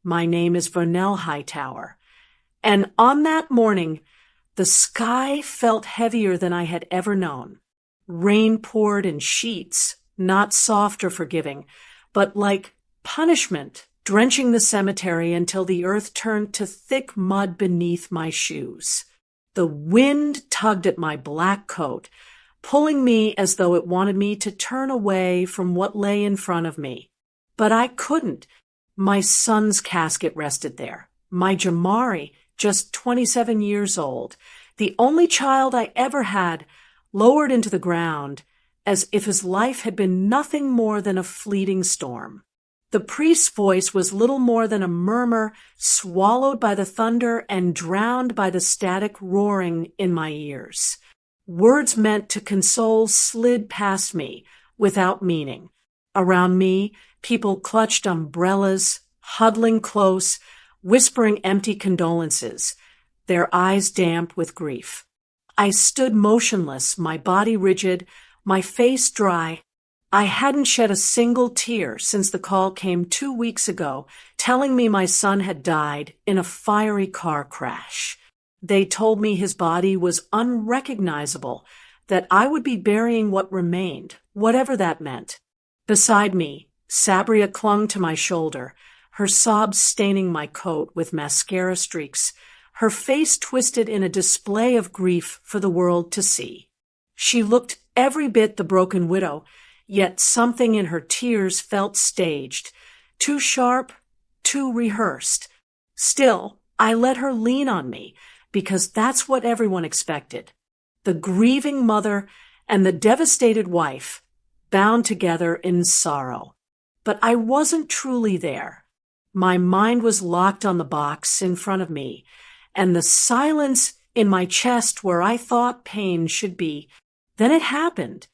My name is Vernell Hightower. And on that morning, the sky felt heavier than I had ever known. Rain poured in sheets, not soft or forgiving, but like punishment, drenching the cemetery until the earth turned to thick mud beneath my shoes. The wind tugged at my black coat, pulling me as though it wanted me to turn away from what lay in front of me. But I couldn't. My son's casket rested there. My Jamari, just 27 years old, the only child I ever had, lowered into the ground as if his life had been nothing more than a fleeting storm. The priest's voice was little more than a murmur swallowed by the thunder and drowned by the static roaring in my ears. Words meant to console slid past me without meaning. Around me, people clutched umbrellas, huddling close, whispering empty condolences, their eyes damp with grief. I stood motionless, my body rigid, my face dry. I hadn't shed a single tear since the call came 2 weeks ago, telling me my son had died in a fiery car crash. They told me his body was unrecognizable, that I would be burying what remained, whatever that meant. Beside me, Sabria clung to my shoulder, her sobs staining my coat with mascara streaks, her face twisted in a display of grief for the world to see. She looked every bit the broken widow, yet something in her tears felt staged, too sharp, too rehearsed. Still, I let her lean on me, because that's what everyone expected. The grieving mother and the devastated wife, bound together in sorrow. But I wasn't truly there. My mind was locked on the box in front of me, and the silence in my chest where I thought pain should be. Then it happened.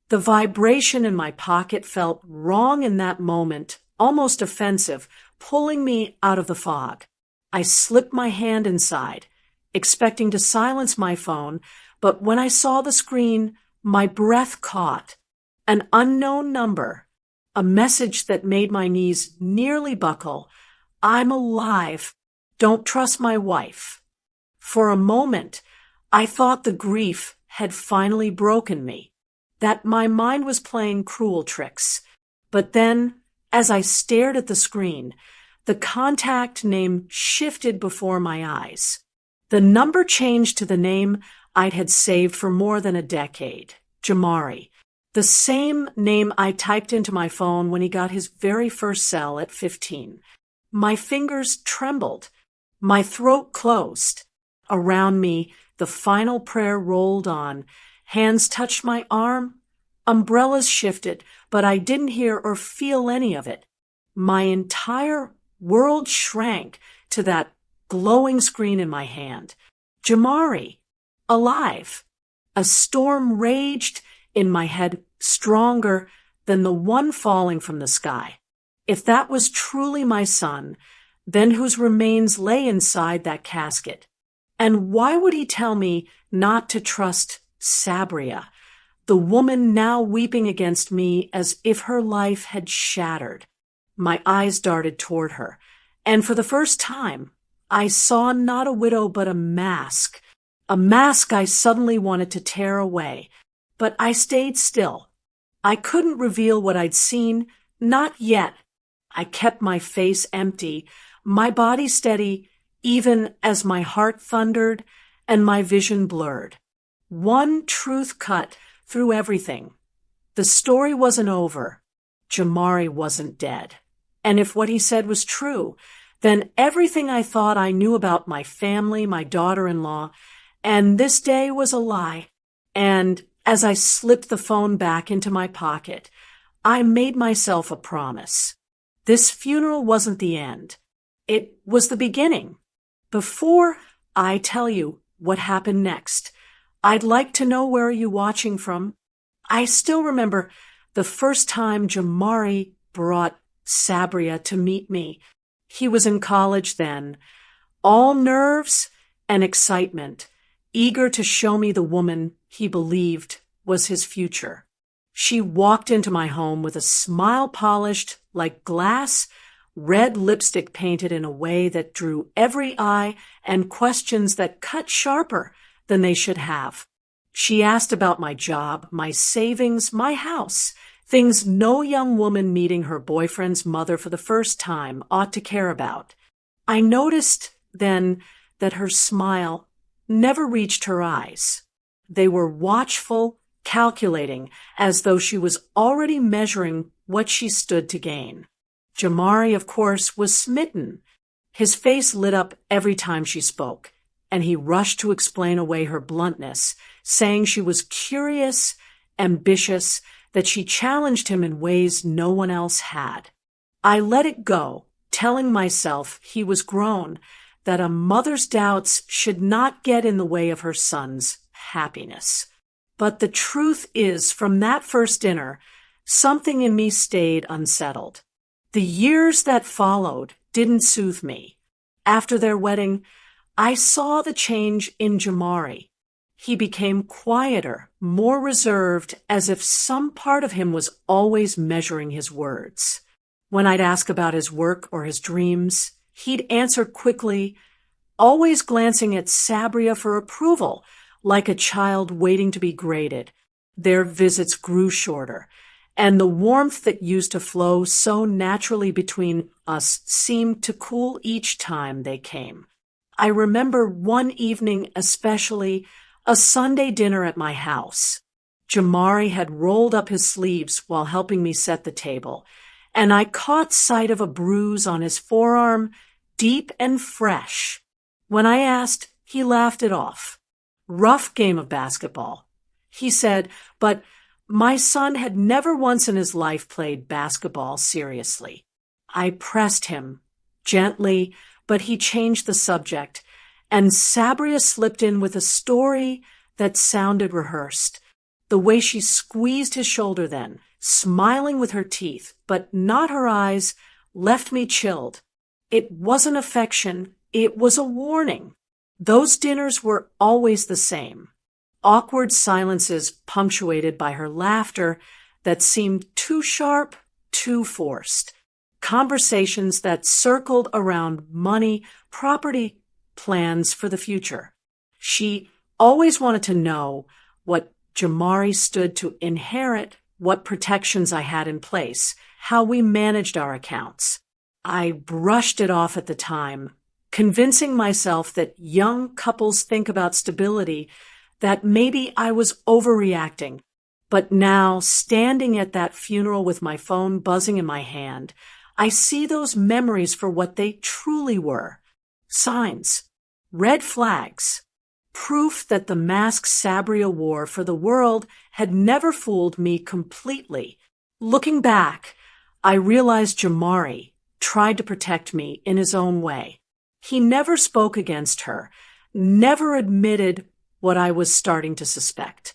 The vibration in my pocket felt wrong in that moment, almost offensive, pulling me out of the fog. I slipped my hand inside, expecting to silence my phone, but when I saw the screen, my breath caught. An unknown number, a message that made my knees nearly buckle. I'm alive. Don't trust my wife. For a moment, I thought the grief had finally broken me, that my mind was playing cruel tricks. But then, as I stared at the screen, the contact name shifted before my eyes. The number changed to the name I'd had saved for more than a decade, Jamari, the same name I typed into my phone when he got his very first cell at 15. My fingers trembled. My throat closed. Around me, the final prayer rolled on. Hands touched my arm. Umbrellas shifted, but I didn't hear or feel any of it. My entire world shrank to that glowing screen in my hand. Jamari, alive. A storm raged in my head, stronger than the one falling from the sky. If that was truly my son, then whose remains lay inside that casket? And why would he tell me not to trust Sabria, the woman now weeping against me as if her life had shattered? My eyes darted toward her, and for the first time, I saw not a widow but a mask I suddenly wanted to tear away. But I stayed still. I couldn't reveal what I'd seen, not yet. I kept my face empty, my body steady, even as my heart thundered and my vision blurred. One truth cut through everything. The story wasn't over. Jamari wasn't dead. And if what he said was true, then everything I thought I knew about my family, my daughter-in-law, and this day was a lie. And as I slipped the phone back into my pocket, I made myself a promise. This funeral wasn't the end. It was the beginning. Before I tell you what happened next, I'd like to know where you're watching from. I still remember the first time Jamari brought Sabria to meet me. He was in college then, all nerves and excitement, eager to show me the woman he believed was his future. She walked into my home with a smile polished like glass, red lipstick painted in a way that drew every eye and questions that cut sharper than they should have. She asked about my job, my savings, my house, things no young woman meeting her boyfriend's mother for the first time ought to care about. I noticed then that her smile never reached her eyes. They were watchful, calculating, as though she was already measuring what she stood to gain. Jamari, of course, was smitten. His face lit up every time she spoke, and he rushed to explain away her bluntness, saying she was curious, ambitious, that she challenged him in ways no one else had. I let it go, telling myself he was grown, that a mother's doubts should not get in the way of her son's happiness. But the truth is, from that first dinner, something in me stayed unsettled. The years that followed didn't soothe me. After their wedding, I saw the change in Jamari. He became quieter, more reserved, as if some part of him was always measuring his words. When I'd ask about his work or his dreams, he'd answer quickly, always glancing at Sabria for approval, like a child waiting to be graded. Their visits grew shorter, and the warmth that used to flow so naturally between us seemed to cool each time they came. I remember one evening especially, a Sunday dinner at my house. Jamari had rolled up his sleeves while helping me set the table, and I caught sight of a bruise on his forearm, deep and fresh. When I asked, he laughed it off. Rough game of basketball, he said, but my son had never once in his life played basketball seriously. I pressed him, gently, but he changed the subject, and Sabria slipped in with a story that sounded rehearsed. The way she squeezed his shoulder then, smiling with her teeth, but not her eyes, left me chilled. It wasn't affection, it was a warning. Those dinners were always the same. Awkward silences punctuated by her laughter that seemed too sharp, too forced. Conversations that circled around money, property, plans for the future. She always wanted to know what Jamari stood to inherit, what protections I had in place, how we managed our accounts. I brushed it off at the time, convincing myself that young couples think about stability, that maybe I was overreacting. But now, standing at that funeral with my phone buzzing in my hand, I see those memories for what they truly were. Signs. Red flags. Proof that the mask Sabria wore for the world had never fooled me completely. Looking back, I realized Jamari tried to protect me in his own way. He never spoke against her, never admitted what I was starting to suspect.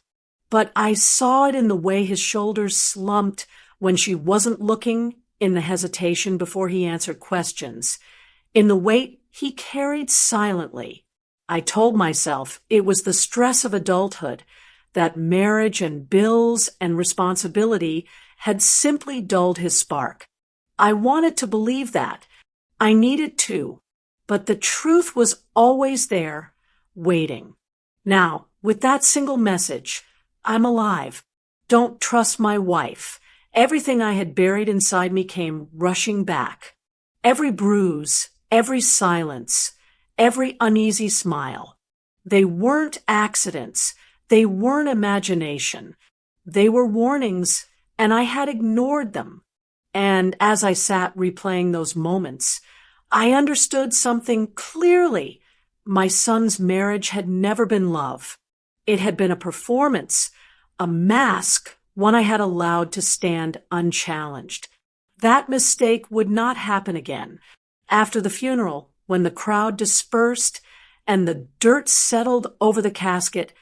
But I saw it in the way his shoulders slumped when she wasn't looking, in the hesitation before he answered questions, in the weight he carried silently. I told myself it was the stress of adulthood, that marriage and bills and responsibility had simply dulled his spark. I wanted to believe that. I needed to. But the truth was always there, waiting. Now, with that single message, I'm alive. Don't trust my wife. Everything I had buried inside me came rushing back. Every bruise, every silence, every uneasy smile. They weren't accidents. They weren't imagination. They were warnings, and I had ignored them. And as I sat replaying those moments, I understood something clearly. My son's marriage had never been love. It had been a performance, a mask, one I had allowed to stand unchallenged. That mistake would not happen again. After the funeral, when the crowd dispersed and the dirt settled over the casket,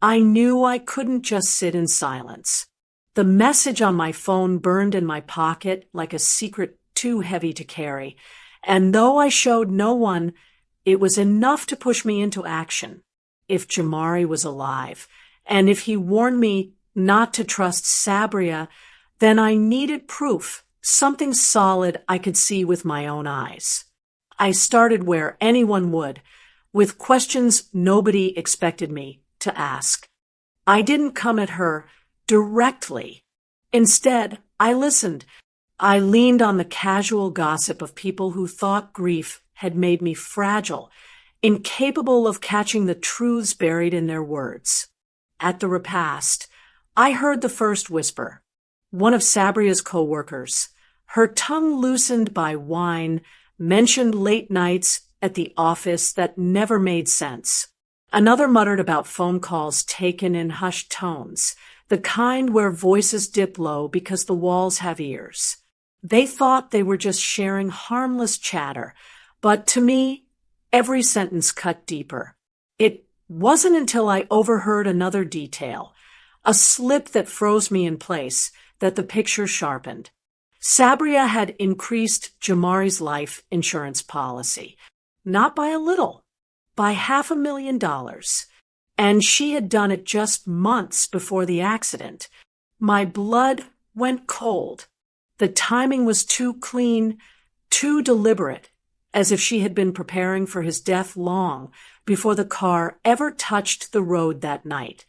I knew I couldn't just sit in silence. The message on my phone burned in my pocket like a secret too heavy to carry, and though I showed no one, it was enough to push me into action. If Jamari was alive, and if he warned me not to trust Sabria, then I needed proof something solid I could see with my own eyes. I started where anyone would, with questions nobody expected me to ask. I didn't come at her directly. Instead, I listened. I leaned on the casual gossip of people who thought grief had made me fragile, incapable of catching the truths buried in their words. At the repast, I heard the first whisper. One of Sabria's co-workers, her tongue loosened by wine, mentioned late nights at the office that never made sense. Another muttered about phone calls taken in hushed tones, the kind where voices dip low because the walls have ears. They thought they were just sharing harmless chatter, but to me, every sentence cut deeper. It wasn't until I overheard another detail, a slip that froze me in place, that the picture sharpened. Sabria had increased Jamari's life insurance policy, not by a little, by $500,000, and she had done it just months before the accident. My blood went cold. The timing was too clean, too deliberate, as if she had been preparing for his death long before the car ever touched the road that night.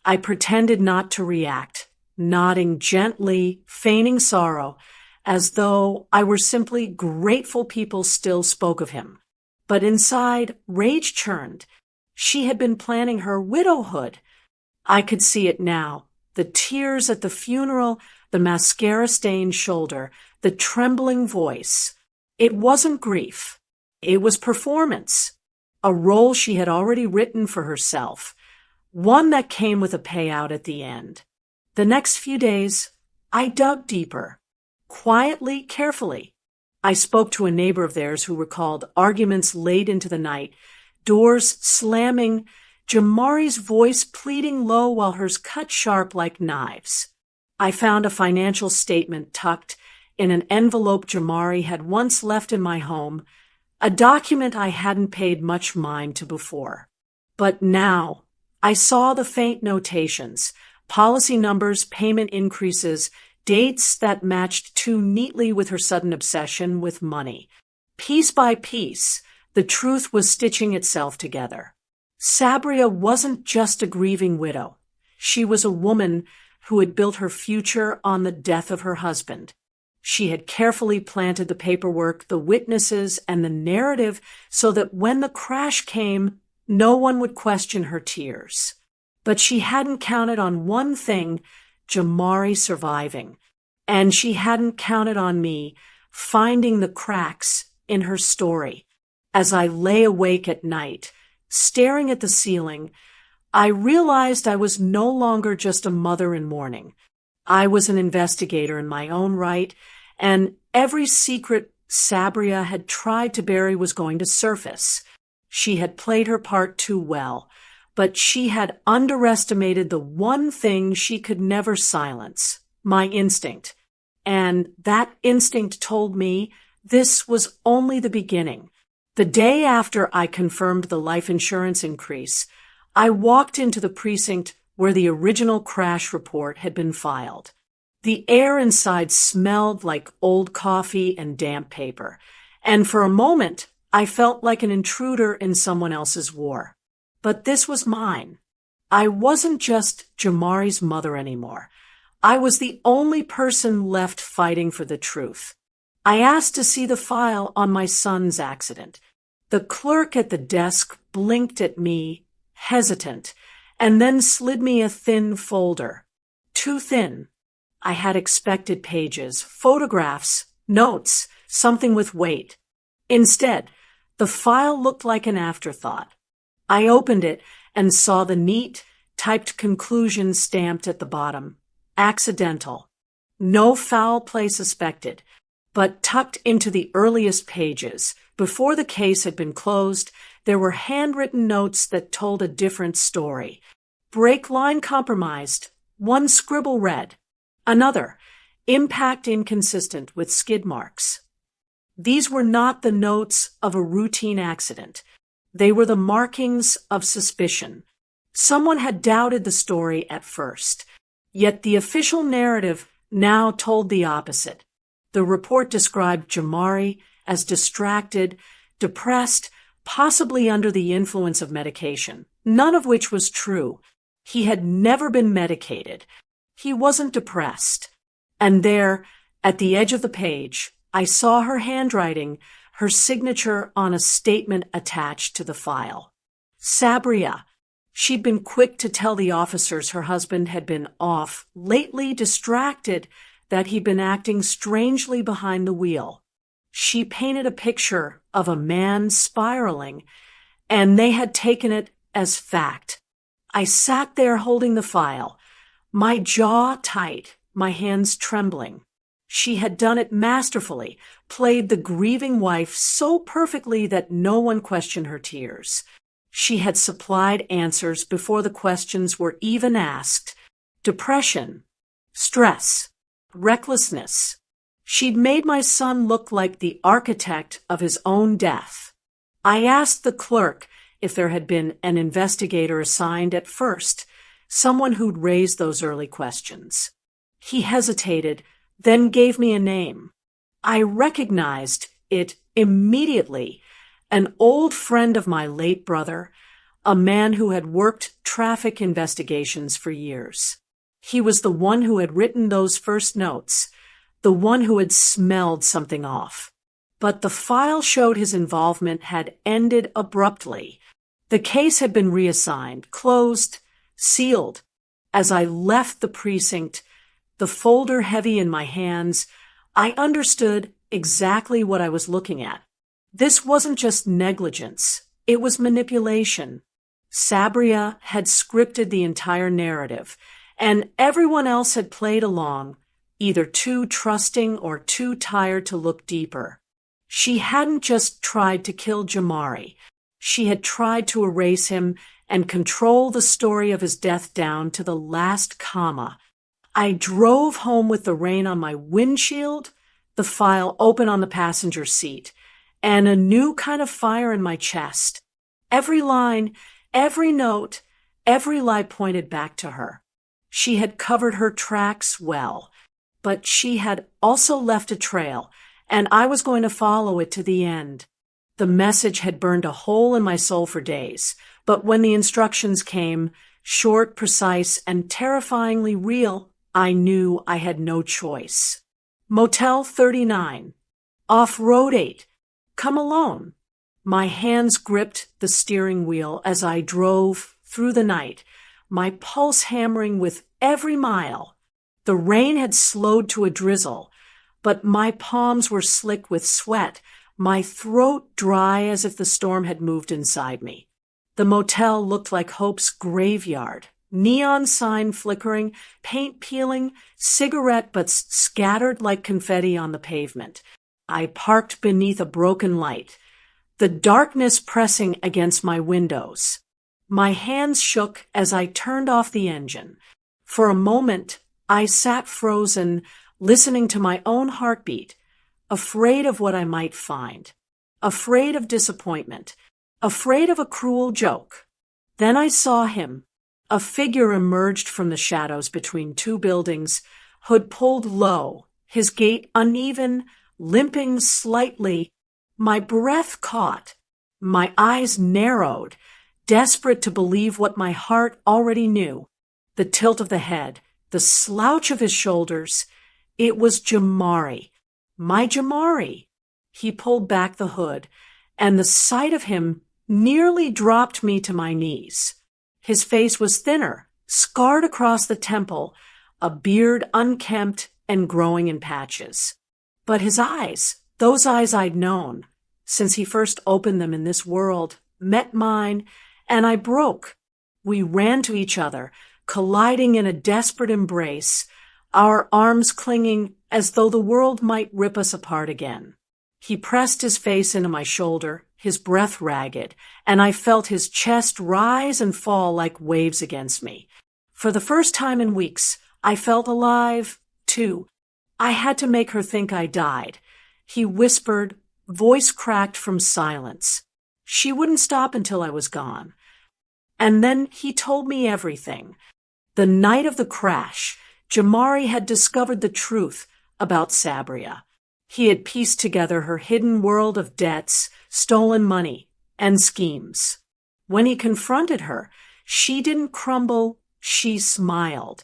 I pretended not to react, nodding gently, feigning sorrow, as though I were simply grateful people still spoke of him. But inside, rage churned. She had been planning her widowhood. I could see it now, the tears at the funeral, the mascara-stained shoulder, the trembling voice. It wasn't grief. It was performance, a role she had already written for herself, one that came with a payout at the end. The next few days, I dug deeper. Quietly, carefully. I spoke to a neighbor of theirs who recalled arguments late into the night, doors slamming, Jamari's voice pleading low while hers cut sharp like knives. I found a financial statement tucked in an envelope Jamari had once left in my home, a document I hadn't paid much mind to before. But now, I saw the faint notations, policy numbers, payment increases, dates that matched too neatly with her sudden obsession with money. Piece by piece, the truth was stitching itself together. Sabria wasn't just a grieving widow. She was a woman who had built her future on the death of her husband. She had carefully planted the paperwork, the witnesses, and the narrative so that when the crash came, no one would question her tears. But she hadn't counted on one thing, Jamari surviving, and she hadn't counted on me finding the cracks in her story. As I lay awake at night, staring at the ceiling, I realized I was no longer just a mother in mourning. I was an investigator in my own right, and every secret Sabria had tried to bury was going to surface. She had played her part too well, but she had underestimated the one thing she could never silence, my instinct. And that instinct told me this was only the beginning. The day after I confirmed the life insurance increase, I walked into the precinct where the original crash report had been filed. The air inside smelled like old coffee and damp paper, and for a moment I felt like an intruder in someone else's war. But this was mine. I wasn't just Jamari's mother anymore. I was the only person left fighting for the truth. I asked to see the file on my son's accident. The clerk at the desk blinked at me, hesitant, and then slid me a thin folder. Too thin. I had expected pages, photographs, notes, something with weight. Instead, the file looked like an afterthought. I opened it and saw the neat, typed conclusion stamped at the bottom. Accidental. No foul play suspected, but tucked into the earliest pages, before the case had been closed, there were handwritten notes that told a different story. Break line compromised. One scribble read. Another, impact inconsistent with skid marks. These were not the notes of a routine accident. They were the markings of suspicion. Someone had doubted the story at first, yet the official narrative now told the opposite. The report described Jamari as distracted, depressed, possibly under the influence of medication, none of which was true. He had never been medicated. He wasn't depressed. And there, at the edge of the page, I saw her handwriting, her signature on a statement attached to the file. Sabria. She'd been quick to tell the officers her husband had been off, lately distracted, that he'd been acting strangely behind the wheel. She painted a picture of a man spiraling, and they had taken it as fact. I sat there holding the file, my jaw tight, my hands trembling. She had done it masterfully, played the grieving wife so perfectly that no one questioned her tears. She had supplied answers before the questions were even asked. Depression, stress, recklessness. She'd made my son look like the architect of his own death. I asked the clerk if there had been an investigator assigned at first, someone who'd raised those early questions. He hesitated, then gave me a name. I recognized it immediately. An old friend of my late brother, a man who had worked traffic investigations for years. He was the one who had written those first notes, the one who had smelled something off. But the file showed his involvement had ended abruptly. The case had been reassigned, closed, sealed. As I left the precinct, the folder heavy in my hands, I understood exactly what I was looking at. This wasn't just negligence. It was manipulation. Sabria had scripted the entire narrative, and everyone else had played along, either too trusting or too tired to look deeper. She hadn't just tried to kill Jamari. She had tried to erase him and control the story of his death down to the last comma. I drove home with the rain on my windshield, the file open on the passenger seat, and a new kind of fire in my chest. Every line, every note, every lie pointed back to her. She had covered her tracks well, but she had also left a trail, and I was going to follow it to the end. The message had burned a hole in my soul for days, but when the instructions came, short, precise, and terrifyingly real, I knew I had no choice. Motel 39. Off Road 8. Come alone. My hands gripped the steering wheel as I drove through the night, my pulse hammering with every mile. The rain had slowed to a drizzle, but my palms were slick with sweat, my throat dry as if the storm had moved inside me. The motel looked like Hope's graveyard, neon sign flickering, paint peeling, cigarette butts scattered like confetti on the pavement. I parked beneath a broken light, the darkness pressing against my windows. My hands shook as I turned off the engine. For a moment, I sat frozen, listening to my own heartbeat, afraid of what I might find, afraid of disappointment, afraid of a cruel joke. Then I saw him. A figure emerged from the shadows between two buildings, hood pulled low, his gait uneven, limping slightly. My breath caught. My eyes narrowed, desperate to believe what my heart already knew. The tilt of the head, the slouch of his shoulders. It was Jamari. My Jamari. He pulled back the hood, and the sight of him nearly dropped me to my knees. His face was thinner, scarred across the temple, a beard unkempt and growing in patches. But his eyes, those eyes I'd known, since he first opened them in this world, met mine, and I broke. We ran to each other, colliding in a desperate embrace, our arms clinging as though the world might rip us apart again. He pressed his face into my shoulder, his breath ragged, and I felt his chest rise and fall like waves against me. For the first time in weeks, I felt alive, too. I had to make her think I died. He whispered, voice cracked from silence. She wouldn't stop until I was gone. And then he told me everything. The night of the crash, Jamari had discovered the truth about Sabria. He had pieced together her hidden world of debts, stolen money, and schemes. When he confronted her, she didn't crumble, she smiled.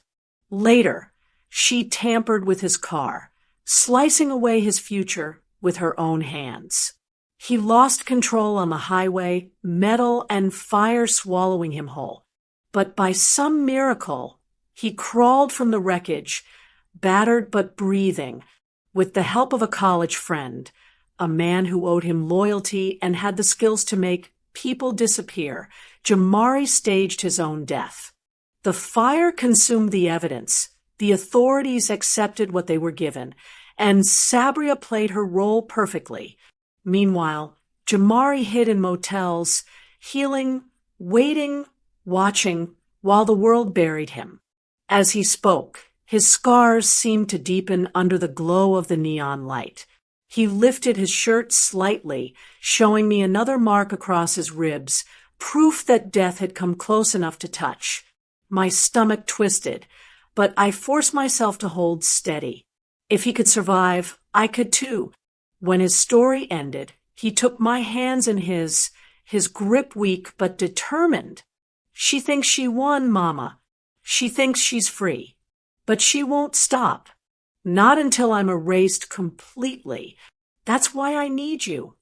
Later, she tampered with his car, slicing away his future with her own hands. He lost control on the highway, metal and fire swallowing him whole. But by some miracle, he crawled from the wreckage, battered but breathing, with the help of a college friend, a man who owed him loyalty and had the skills to make people disappear. Jamari staged his own death. The fire consumed the evidence. The authorities accepted what they were given, and Sabria played her role perfectly. Meanwhile, Jamari hid in motels, healing, waiting, watching, while the world buried him. As he spoke, his scars seemed to deepen under the glow of the neon light. He lifted his shirt slightly, showing me another mark across his ribs, proof that death had come close enough to touch. My stomach twisted, but I forced myself to hold steady. If he could survive, I could too. When his story ended, he took my hands in his grip weak but determined. She thinks she won, Mama. She thinks she's free. But she won't stop. Not until I'm erased completely. That's why I need you.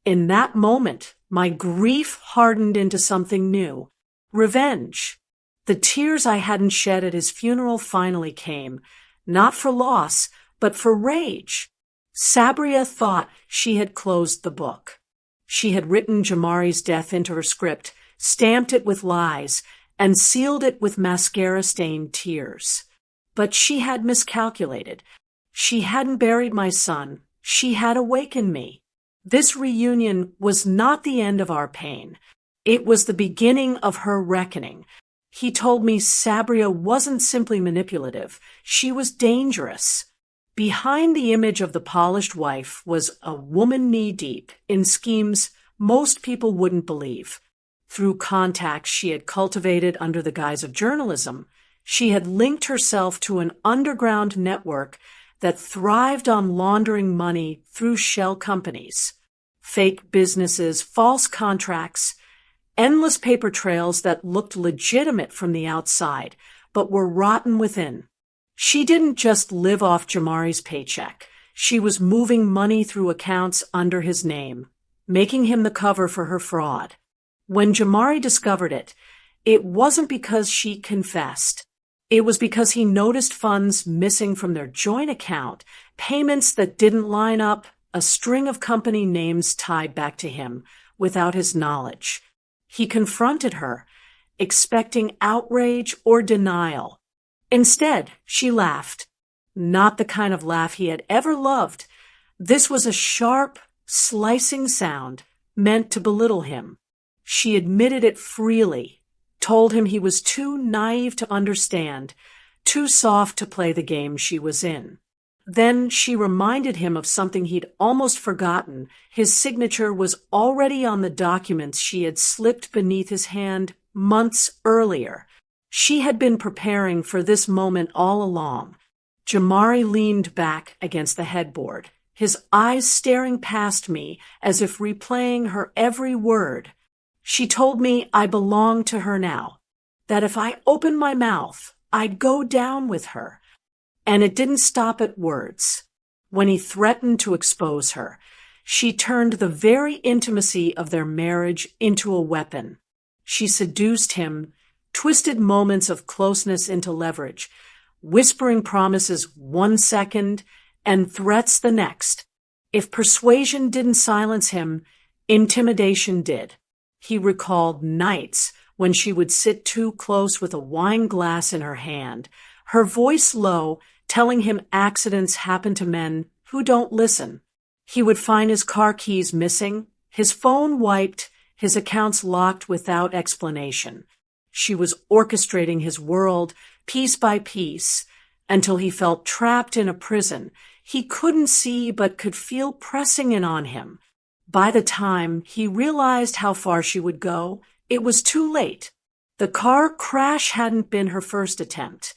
In that moment, my grief hardened into something new. Revenge. The tears I hadn't shed at his funeral finally came, not for loss, but for rage. Sabria thought she had closed the book. She had written Jamari's death into her script, stamped it with lies, and sealed it with mascara-stained tears. But she had miscalculated. She hadn't buried my son. She had awakened me. This reunion was not the end of our pain. It was the beginning of her reckoning. He told me Sabria wasn't simply manipulative. She was dangerous. Behind the image of the polished wife was a woman knee-deep in schemes most people wouldn't believe. Through contacts she had cultivated under the guise of journalism, she had linked herself to an underground network that thrived on laundering money through shell companies. Fake businesses, false contracts, endless paper trails that looked legitimate from the outside, but were rotten within. She didn't just live off Jamari's paycheck. She was moving money through accounts under his name, making him the cover for her fraud. When Jamari discovered it, it wasn't because she confessed. It was because he noticed funds missing from their joint account, payments that didn't line up, a string of company names tied back to him without his knowledge. He confronted her, expecting outrage or denial. Instead, she laughed. Not the kind of laugh he had ever loved. This was a sharp, slicing sound meant to belittle him. She admitted it freely, told him he was too naive to understand, too soft to play the game she was in. Then she reminded him of something he'd almost forgotten. His signature was already on the documents she had slipped beneath his hand months earlier. She had been preparing for this moment all along. Jamari leaned back against the headboard, his eyes staring past me as if replaying her every word. She told me I belonged to her now, that if I opened my mouth, I'd go down with her. And it didn't stop at words. When he threatened to expose her, she turned the very intimacy of their marriage into a weapon. She seduced him, twisted moments of closeness into leverage, whispering promises 1 second and threats the next. If persuasion didn't silence him, intimidation did. He recalled nights when she would sit too close with a wine glass in her hand, her voice low, telling him accidents happen to men who don't listen. He would find his car keys missing, his phone wiped, his accounts locked without explanation. She was orchestrating his world piece by piece until he felt trapped in a prison he couldn't see but could feel pressing in on him. By the time he realized how far she would go, it was too late. The car crash hadn't been her first attempt.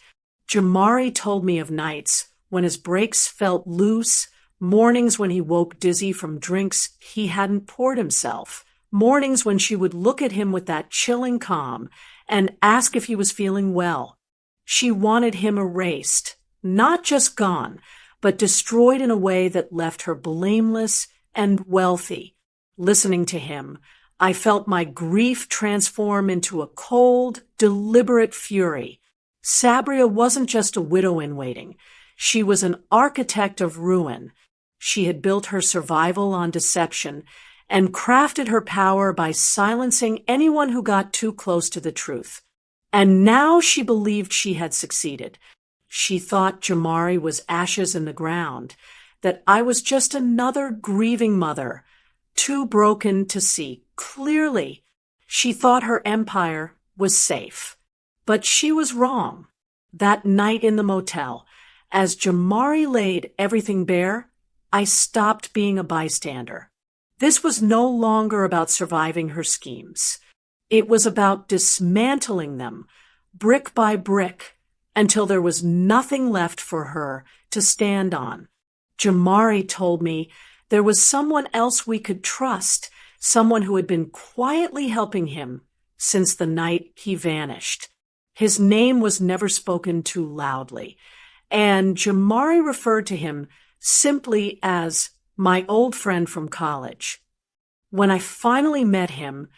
Jamari told me of nights when his brakes felt loose, Mornings when he woke dizzy from drinks he hadn't poured himself. Mornings when she would look at him with that chilling calm and ask if he was feeling well. She wanted him erased, not just gone, but destroyed in a way that left her blameless and wealthy. Listening to him, I felt my grief transform into a cold, deliberate fury. Sabria wasn't just a widow in waiting. She was an architect of ruin. She had built her survival on deception and crafted her power by silencing anyone who got too close to the truth. And now she believed she had succeeded. She thought Jamari was ashes in the ground, that I was just another grieving mother, too broken to see clearly. She thought her empire was safe. But she was wrong. That night in the motel, as Jamari laid everything bare, I stopped being a bystander. This was no longer about surviving her schemes. It was about dismantling them, brick by brick, until there was nothing left for her to stand on. Jamari told me there was someone else we could trust, someone who had been quietly helping him since the night he vanished. His name was never spoken to loudly, and Jamari referred to him simply as my old friend from college. When I finally met him,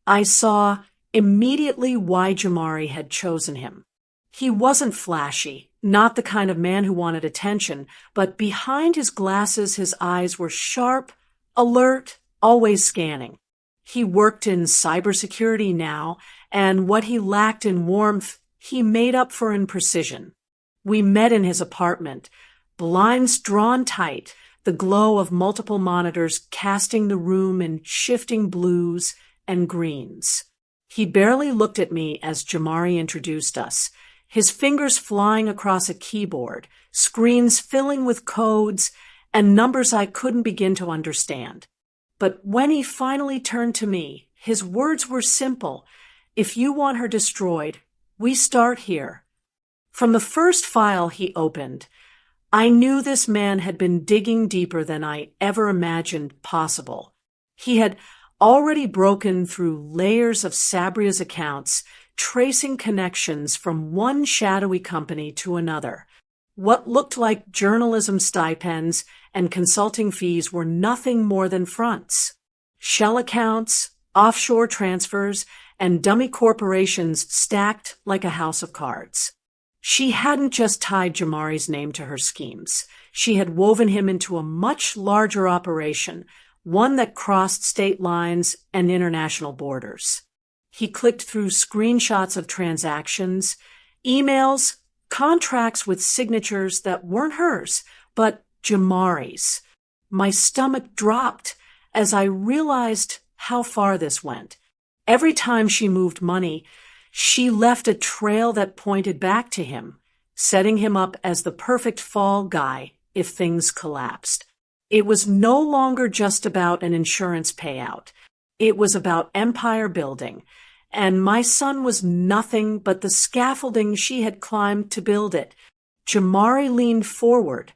I saw immediately why Jamari had chosen him. He wasn't flashy, not the kind of man who wanted attention, but behind his glasses his eyes were sharp, alert, always scanning. He worked in cybersecurity now, and what he lacked in warmth, he made up for in precision. We met in his apartment, blinds drawn tight, the glow of multiple monitors casting the room in shifting blues and greens. He barely looked at me as Jamari introduced us, his fingers flying across a keyboard, screens filling with codes and numbers I couldn't begin to understand. But when he finally turned to me, his words were simple. If you want her destroyed, we start here. From the first file he opened, I knew this man had been digging deeper than I ever imagined possible. He had already broken through layers of Sabria's accounts, tracing connections from one shadowy company to another. What looked like journalism stipends and consulting fees were nothing more than fronts. Shell accounts, offshore transfers, and dummy corporations stacked like a house of cards. She hadn't just tied Jamari's name to her schemes. She had woven him into a much larger operation, one that crossed state lines and international borders. He clicked through screenshots of transactions, emails, contracts with signatures that weren't hers, but Jamari's. My stomach dropped as I realized how far this went. Every time she moved money, she left a trail that pointed back to him, setting him up as the perfect fall guy if things collapsed. It was no longer just about an insurance payout. It was about empire building, and my son was nothing but the scaffolding she had climbed to build it. Jamari leaned forward,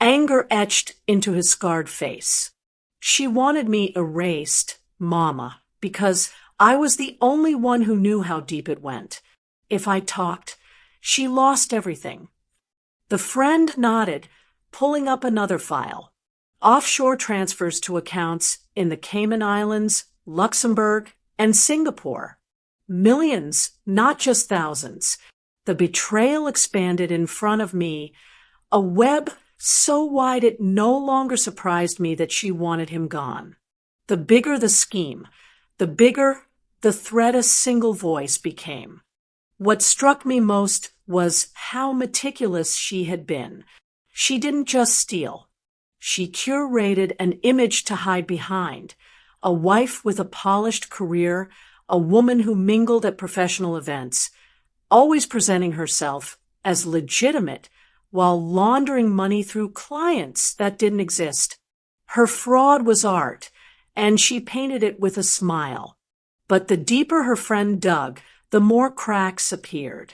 anger etched into his scarred face. She wanted me erased, Mama, because I was the only one who knew how deep it went. If I talked, she lost everything. The friend nodded, pulling up another file. Offshore transfers to accounts in the Cayman Islands, Luxembourg, and Singapore. Millions, not just thousands. The betrayal expanded in front of me, a web so wide it no longer surprised me that she wanted him gone. The bigger the scheme, the bigger the threat a single voice became. What struck me most was how meticulous she had been. She didn't just steal. She curated an image to hide behind, a wife with a polished career, a woman who mingled at professional events, always presenting herself as legitimate while laundering money through clients that didn't exist. Her fraud was art, and she painted it with a smile. But the deeper her friend dug, the more cracks appeared.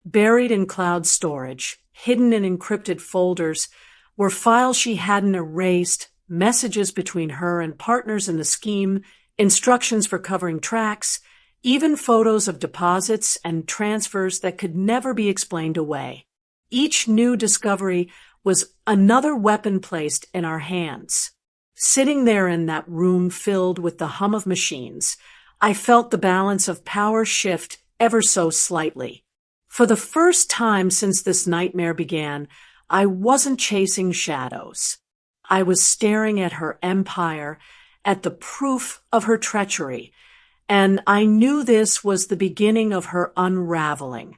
Buried in cloud storage, hidden in encrypted folders, were files she hadn't erased, messages between her and partners in the scheme, instructions for covering tracks, even photos of deposits and transfers that could never be explained away. Each new discovery was another weapon placed in our hands. Sitting there in that room filled with the hum of machines, I felt the balance of power shift ever so slightly. For the first time since this nightmare began, I wasn't chasing shadows. I was staring at her empire, at the proof of her treachery, and I knew this was the beginning of her unraveling.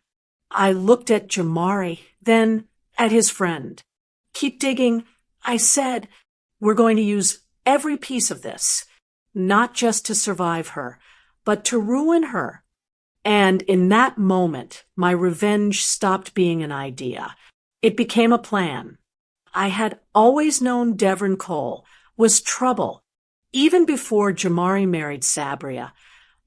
I looked at Jamari, then at his friend. "Keep digging," I said. "We're going to use every piece of this, not just to survive her, but to ruin her." And in that moment, my revenge stopped being an idea. It became a plan. I had always known Devon Cole was trouble. Even before Jamari married Sabria,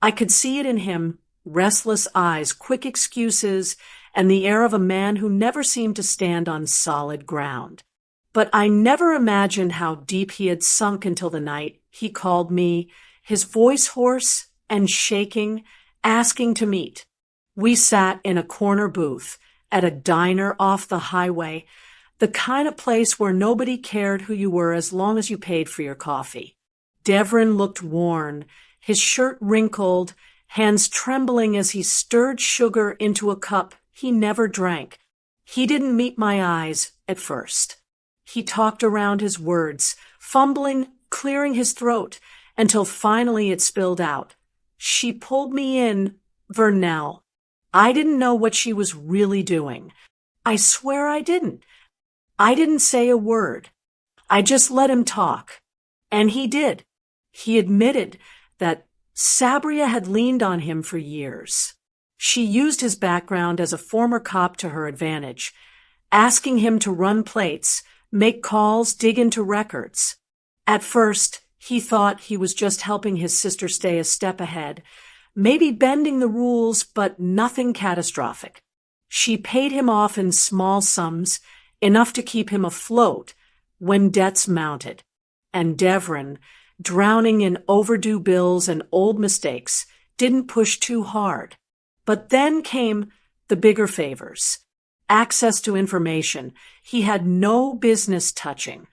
I could see it in him: restless eyes, quick excuses, and the air of a man who never seemed to stand on solid ground. But I never imagined how deep he had sunk until the night he called me, his voice hoarse and shaking, asking to meet. We sat in a corner booth at a diner off the highway, the kind of place where nobody cared who you were as long as you paid for your coffee. Devon looked worn, his shirt wrinkled, hands trembling as he stirred sugar into a cup he never drank. He didn't meet my eyes at first. He talked around his words, fumbling, clearing his throat, until finally it spilled out. "She pulled me in, Vernell." I didn't know what she was really doing. I swear I didn't. I didn't say a word. I just let him talk. And he did. He admitted that Sabria had leaned on him for years. She used his background as a former cop to her advantage, asking him to run plates, make calls, dig into records. At first, he thought he was just helping his sister stay a step ahead, maybe bending the rules, but nothing catastrophic. She paid him off in small sums, enough to keep him afloat when debts mounted. And Devon, drowning in overdue bills and old mistakes, didn't push too hard. But then came the bigger favors. Access to information he had no business touching.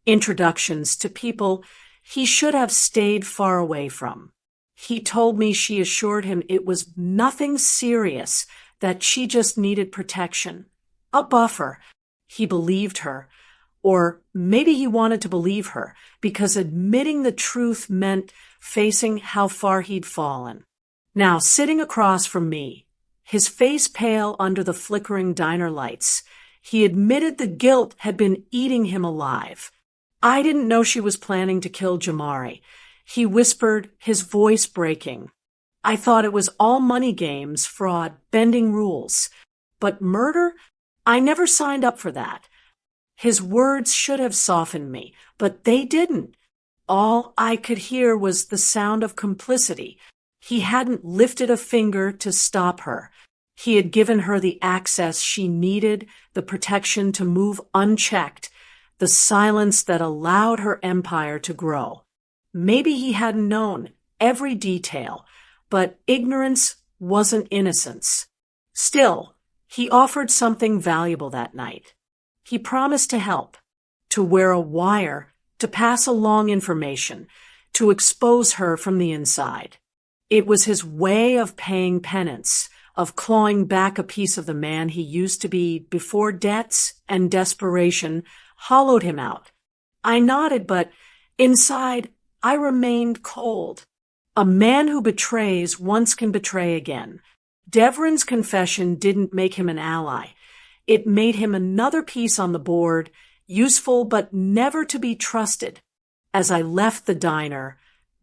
Introductions to people he should have stayed far away from. He told me she assured him it was nothing serious, that she just needed protection. A buffer. He believed her. Or maybe he wanted to believe her, because admitting the truth meant facing how far he'd fallen. Now, sitting across from me, his face pale under the flickering diner lights, he admitted the guilt had been eating him alive. I didn't know she was planning to kill Jamari. He whispered, his voice breaking. I thought it was all money games, fraud, bending rules. But murder? I never signed up for that. His words should have softened me, but they didn't. All I could hear was the sound of complicity. He hadn't lifted a finger to stop her. He had given her the access she needed, the protection to move unchecked, the silence that allowed her empire to grow. Maybe he hadn't known every detail, but ignorance wasn't innocence. Still, he offered something valuable that night. He promised to help, to wear a wire, to pass along information, to expose her from the inside. It was his way of paying penance, of clawing back a piece of the man he used to be before debts and desperation hollowed him out. I nodded, but inside I remained cold. A man who betrays once can betray again. Devon's confession didn't make him an ally. It made him another piece on the board, useful but never to be trusted. As I left the diner,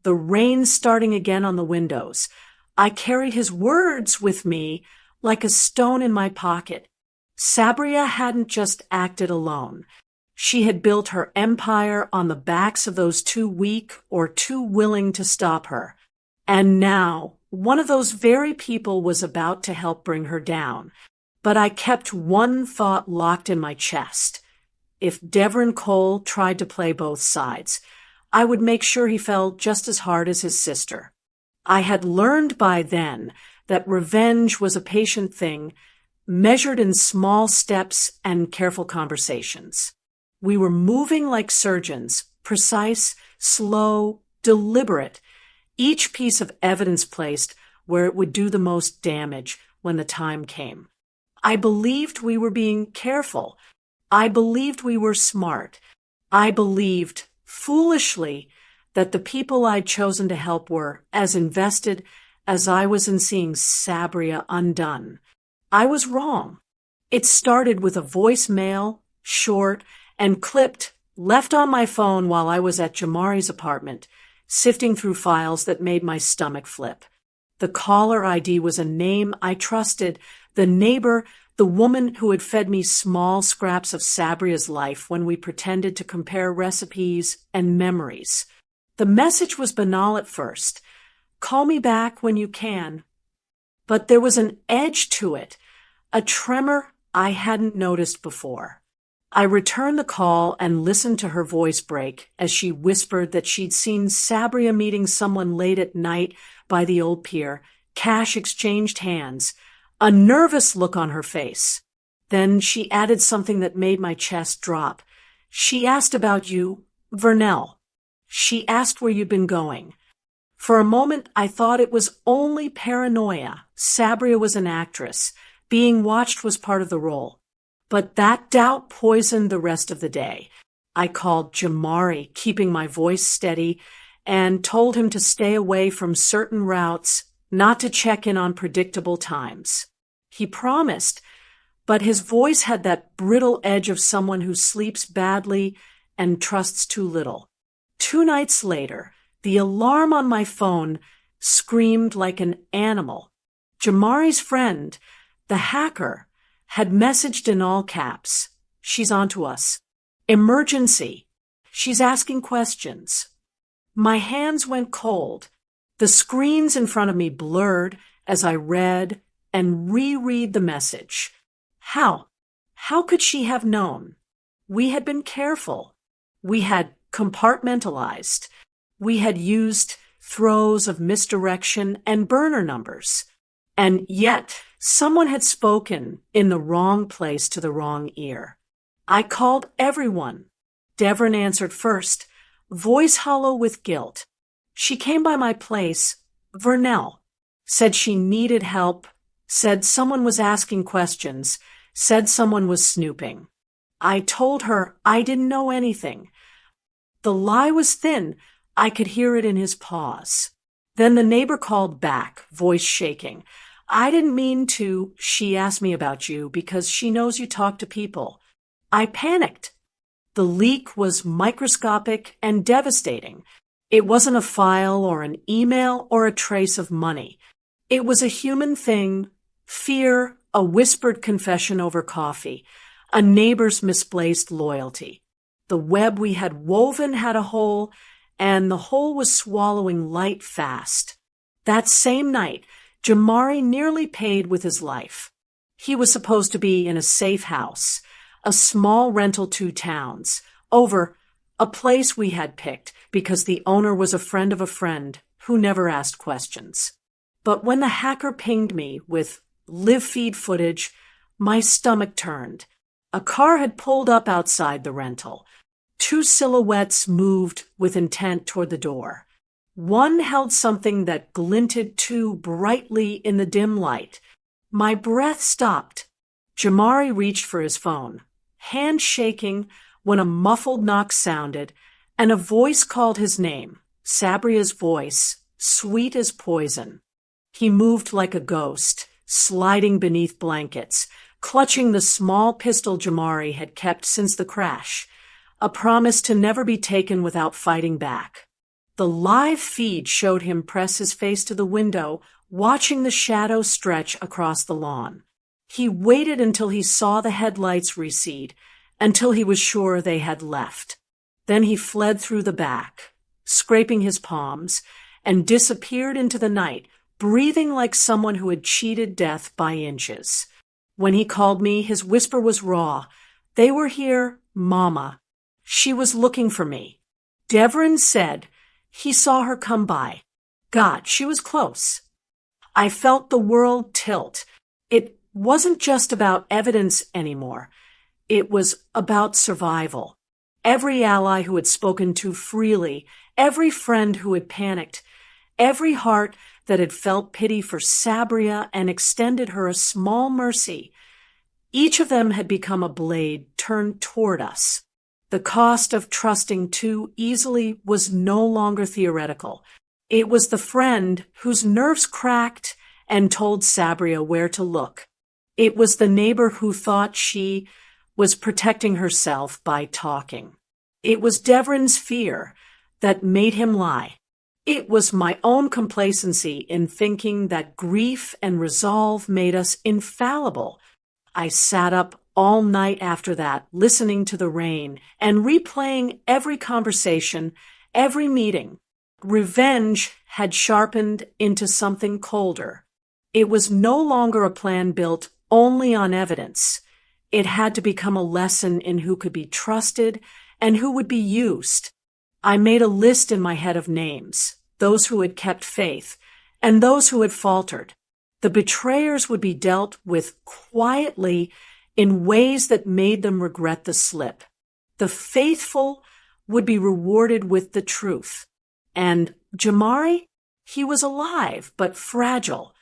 the rain starting again on the windows, I carried his words with me like a stone in my pocket. Sabria hadn't just acted alone. She had built her empire on the backs of those too weak or too willing to stop her. And now, one of those very people was about to help bring her down. But I kept one thought locked in my chest. if Devon Cole tried to play both sides. I would make sure he fell just as hard as his sister. I had learned by then that revenge was a patient thing, measured in small steps and careful conversations. We were moving like surgeons, precise, slow, deliberate, each piece of evidence placed where it would do the most damage when the time came. I believed we were being careful. I believed we were smart. I believed, foolishly, that the people I'd chosen to help were as invested as I was in seeing Sabria undone. I was wrong. It started with a voicemail, short and clipped, left on my phone while I was at Jamari's apartment, sifting through files that made my stomach flip. The caller ID was a name I trusted, the neighbor, the woman who had fed me small scraps of Sabria's life when we pretended to compare recipes and memories. The message was banal at first. Call me back when you can. But there was an edge to it, a tremor I hadn't noticed before. I returned the call and listened to her voice break as she whispered that she'd seen Sabria meeting someone late at night by the old pier, cash exchanged hands, a nervous look on her face. Then she added something that made my chest drop. She asked about you, Vernell. She asked where you'd been going. For a moment, I thought it was only paranoia. Sabria was an actress. Being watched was part of the role. But that doubt poisoned the rest of the day. I called Jamari, keeping my voice steady, and told him to stay away from certain routes, not to check in on predictable times. He promised, but his voice had that brittle edge of someone who sleeps badly and trusts too little. 2 nights later, the alarm on my phone screamed like an animal. Jamari's friend, the hacker, had messaged in all caps. She's onto us. Emergency. She's asking questions. My hands went cold. The screens in front of me blurred as I read and reread the message. How? How could she have known? We had been careful. We had compartmentalized. We had used throws of misdirection and burner numbers. And yet, someone had spoken in the wrong place to the wrong ear. I called everyone. Devon answered first, voice hollow with guilt. She came by my place, Vernell, said she needed help, said someone was asking questions, said someone was snooping. I told her I didn't know anything. The lie was thin. I could hear it in his pause. Then the neighbor called back, voice shaking. I didn't mean to. She asked me about you because she knows you talk to people. I panicked. The leak was microscopic and devastating. It wasn't a file or an email or a trace of money. It was a human thing, fear, a whispered confession over coffee, a neighbor's misplaced loyalty. The web we had woven had a hole, and the hole was swallowing light fast. That same night, Jamari nearly paid with his life. He was supposed to be in a safe house, a small rental 2 towns, over a place we had picked because the owner was a friend of a friend who never asked questions. But when the hacker pinged me with live feed footage, my stomach turned. A car had pulled up outside the rental. 2 silhouettes moved with intent toward the door. One held something that glinted too brightly in the dim light. My breath stopped. Jamari reached for his phone, hand shaking when a muffled knock sounded and a voice called his name, Sabria's voice, sweet as poison. He moved like a ghost, sliding beneath blankets, clutching the small pistol Jamari had kept since the crash, a promise to never be taken without fighting back. The live feed showed him press his face to the window, watching the shadow stretch across the lawn. He waited until he saw the headlights recede, until he was sure they had left. Then he fled through the back, scraping his palms, and disappeared into the night, breathing like someone who had cheated death by inches. When he called me, his whisper was raw. They were here, Mama. She was looking for me. Devrin said he saw her come by. God, she was close. I felt the world tilt. It wasn't just about evidence anymore. It was about survival. Every ally who had spoken too freely, every friend who had panicked, every heart that had felt pity for Sabria and extended her a small mercy, each of them had become a blade turned toward us. The cost of trusting too easily was no longer theoretical. It was the friend whose nerves cracked and told Sabria where to look. It was the neighbor who thought she was protecting herself by talking. It was Devrin's fear that made him lie. It was my own complacency in thinking that grief and resolve made us infallible. I sat up all night after that, listening to the rain and replaying every conversation, every meeting. Revenge had sharpened into something colder. It was no longer a plan built only on evidence. It had to become a lesson in who could be trusted and who would be used. I made a list in my head of names, those who had kept faith and those who had faltered. The betrayers would be dealt with quietly in ways that made them regret the slip. The faithful would be rewarded with the truth. And Jamari, he was alive but fragile.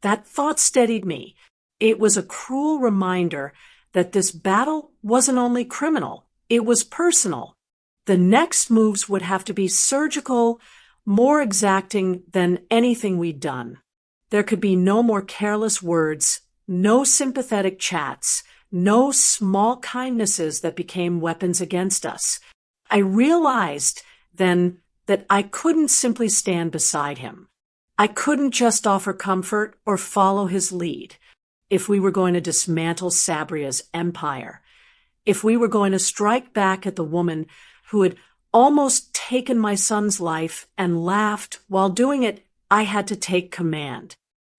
That thought steadied me. It was a cruel reminder that this battle wasn't only criminal, it was personal. The next moves would have to be surgical, more exacting than anything we'd done. There could be no more careless words, no sympathetic chats, no small kindnesses that became weapons against us. I realized then that I couldn't simply stand beside him. I couldn't just offer comfort or follow his lead. If we were going to dismantle Sabria's empire, if we were going to strike back at the woman who had almost taken my son's life and laughed while doing it, I had to take command.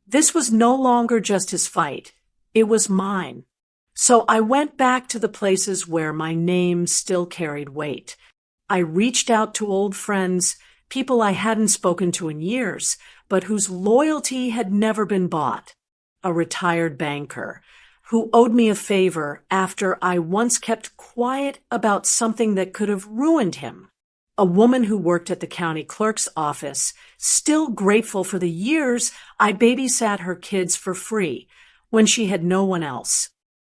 This was no longer just his fight. It was mine. So I went back to the places where my name still carried weight. I reached out to old friends, people I hadn't spoken to in years, but whose loyalty had never been bought. A retired banker who owed me a favor after I once kept quiet about something that could have ruined him. A woman who worked at the county clerk's office, still grateful for the years I babysat her kids for free when she had no one else.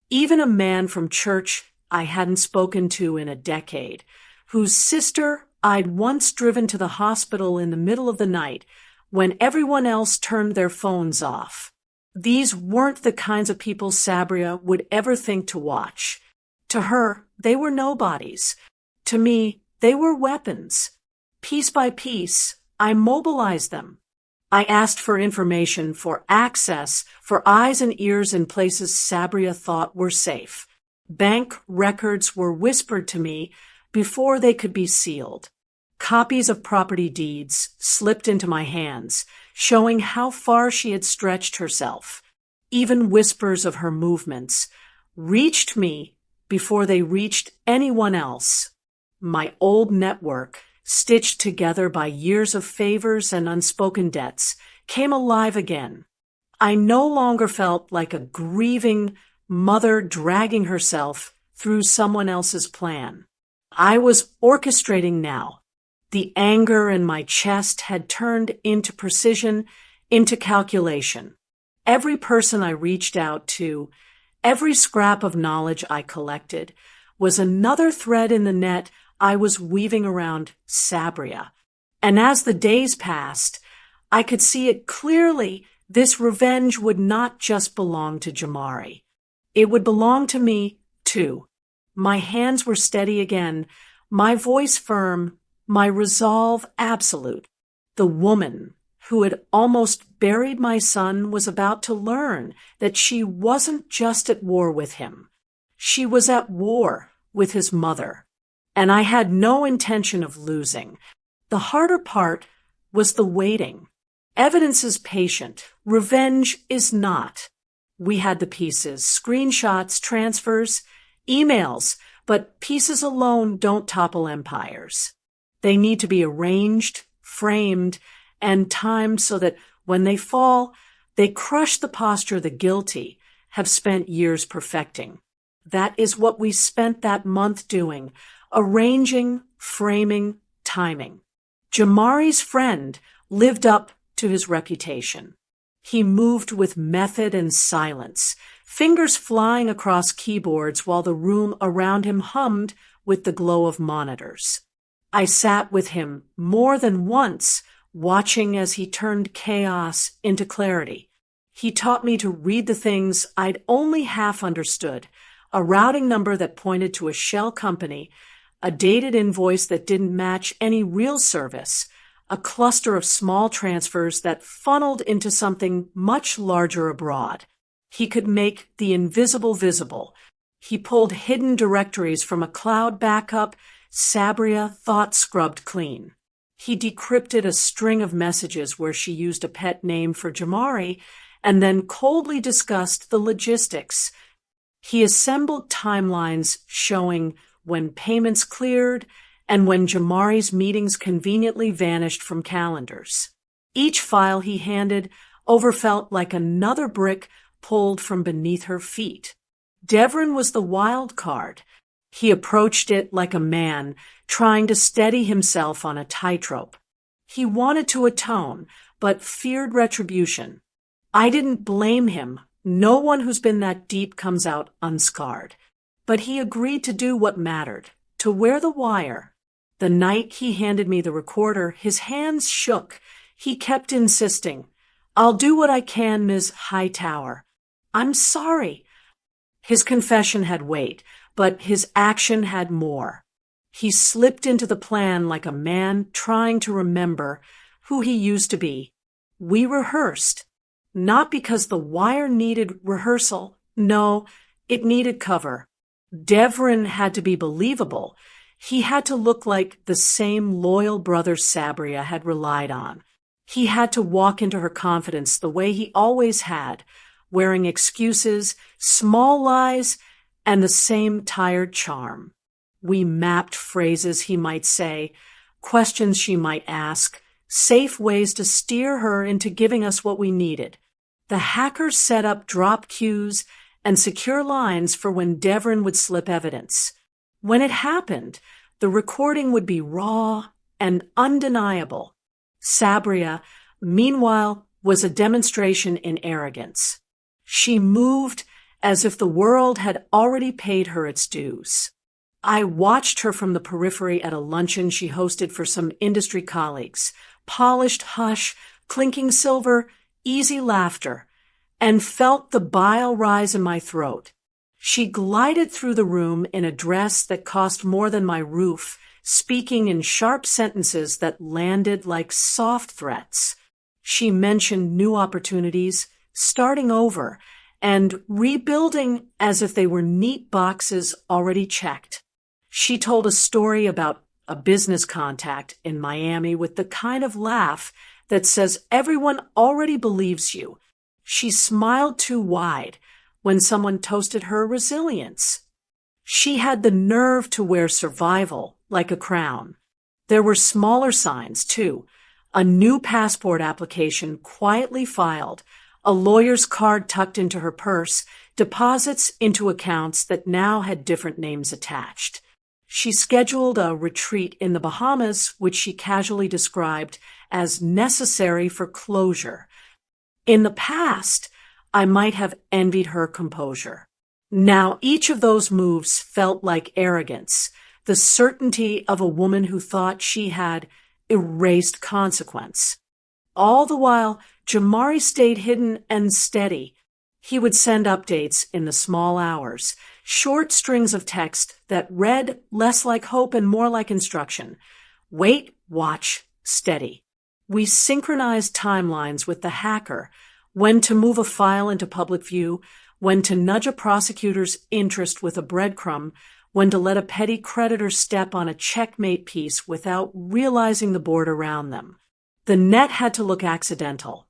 Even a man from church I hadn't spoken to in a decade, whose sister I'd once driven to the hospital in the middle of the night when everyone else turned their phones off. These weren't the kinds of people Sabria would ever think to watch. To her, they were nobodies. To me, they were weapons. Piece by piece, I mobilized them. I asked for information, for access, for eyes and ears in places Sabria thought were safe. Bank records were whispered to me before they could be sealed. Copies of property deeds slipped into my hands, showing how far she had stretched herself. Even whispers of her movements reached me before they reached anyone else. My old network, stitched together by years of favors and unspoken debts, came alive again. I no longer felt like a grieving mother dragging herself through someone else's plan. I was orchestrating now. The anger in my chest had turned into precision, into calculation. Every person I reached out to, every scrap of knowledge I collected, was another thread in the net I was weaving around Sabria. And as the days passed, I could see it clearly. This revenge would not just belong to Jamari. It would belong to me, too. My hands were steady again, my voice firm, my resolve absolute. The woman who had almost buried my son was about to learn that she wasn't just at war with him. She was at war with his mother. And I had no intention of losing. The harder part was the waiting. Evidence is patient. Revenge is not. We had the pieces, screenshots, transfers, emails, But pieces alone don't topple empires. They need to be arranged, framed, and timed so that when they fall, they crush the posture the guilty have spent years perfecting. That is what we spent that month doing, arranging, framing, timing. Jamari's friend lived up to his reputation. He moved with method and silence, fingers flying across keyboards while the room around him hummed with the glow of monitors. I sat with him more than once, watching as he turned chaos into clarity. He taught me to read the things I'd only half understood, a routing number that pointed to a shell company, a dated invoice that didn't match any real service, a cluster of small transfers that funneled into something much larger abroad. He could make the invisible visible. He pulled hidden directories from a cloud backup Sabria thought scrubbed clean. He decrypted a string of messages where she used a pet name for Jamari and then coldly discussed the logistics. He assembled timelines showing when payments cleared and when Jamari's meetings conveniently vanished from calendars. Each file he handed overfelt like another brick pulled from beneath her feet. Devrin was the wild card. He approached it like a man, trying to steady himself on a tightrope. He wanted to atone, but feared retribution. I didn't blame him. No one who's been that deep comes out unscarred. But he agreed to do what mattered, to wear the wire. The night he handed me the recorder, his hands shook. He kept insisting, "I'll do what I can, Ms. Hightower. I'm sorry." His confession had weight, but his action had more. He slipped into the plan like a man trying to remember who he used to be. We rehearsed, not because the wire needed rehearsal. No, it needed cover. Devrin had to be believable. He had to look like the same loyal brother Sabria had relied on. He had to walk into her confidence the way he always had, wearing excuses, small lies, and the same tired charm. We mapped phrases he might say, questions she might ask, safe ways to steer her into giving us what we needed. The hackers set up drop cues and secure lines for when Devrin would slip evidence. When it happened, the recording would be raw and undeniable. Sabria, meanwhile, was a demonstration in arrogance. She moved as if the world had already paid her its dues. I watched her from the periphery at a luncheon she hosted for some industry colleagues. Polished hush, clinking silver, easy laughter, and felt the bile rise in my throat. She glided through the room in a dress that cost more than my roof, speaking in sharp sentences that landed like soft threats. She mentioned new opportunities, starting over, and rebuilding as if they were neat boxes already checked. She told a story about a business contact in Miami with the kind of laugh that says everyone already believes you. She smiled too wide when someone toasted her resilience. She had the nerve to wear survival like a crown. There were smaller signs, too. A new passport application quietly filed, a lawyer's card tucked into her purse, deposits into accounts that now had different names attached. She scheduled a retreat in the Bahamas, which she casually described as necessary for closure. In the past, I might have envied her composure. Now each of those moves felt like arrogance, the certainty of a woman who thought she had erased consequence. All the while, Jamari stayed hidden and steady. He would send updates in the small hours, short strings of text that read less like hope and more like instruction. Wait, watch, steady. We synchronized timelines with the hacker, when to move a file into public view, when to nudge a prosecutor's interest with a breadcrumb, when to let a petty creditor step on a checkmate piece without realizing the board around them. The net had to look accidental.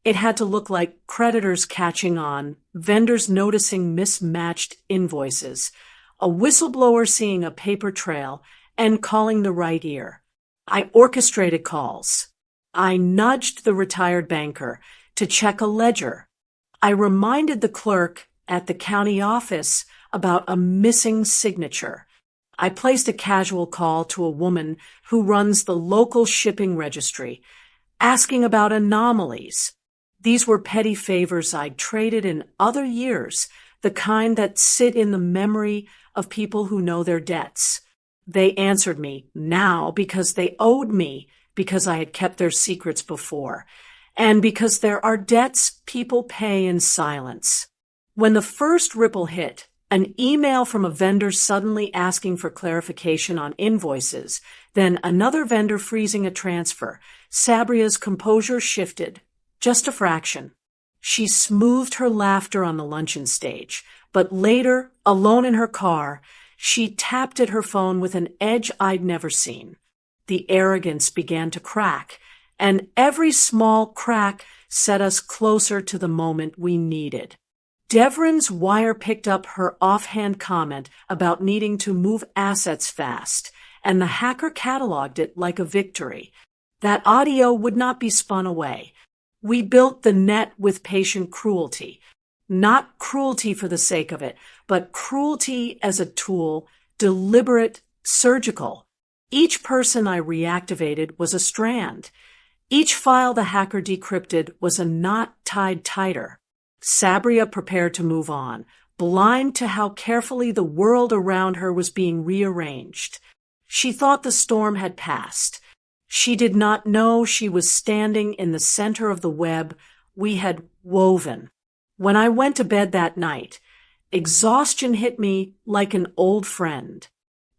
It had to look like creditors catching on, vendors noticing mismatched invoices, a whistleblower seeing a paper trail and calling the right ear. I orchestrated calls. I nudged the retired banker to check a ledger. I reminded the clerk at the county office about a missing signature. I placed a casual call to a woman who runs the local shipping registry, asking about anomalies. These were petty favors I'd traded in other years, the kind that sit in the memory of people who know their debts. They answered me now because they owed me, because I had kept their secrets before, and because there are debts people pay in silence. When the first ripple hit, an email from a vendor suddenly asking for clarification on invoices, then another vendor freezing a transfer, Sabria's composure shifted, just a fraction. She smoothed her laughter on the luncheon stage, but later, alone in her car, she tapped at her phone with an edge I'd never seen. The arrogance began to crack, and every small crack set us closer to the moment we needed. Deverin's wire picked up her offhand comment about needing to move assets fast, and the hacker cataloged it like a victory. That audio would not be spun away. We built the net with patient cruelty. Not cruelty for the sake of it, but cruelty as a tool, deliberate, surgical. Each person I reactivated was a strand. Each file the hacker decrypted was a knot tied tighter. Sabria prepared to move on, blind to how carefully the world around her was being rearranged. She thought the storm had passed. She did not know she was standing in the center of the web we had woven. When I went to bed that night, exhaustion hit me like an old friend.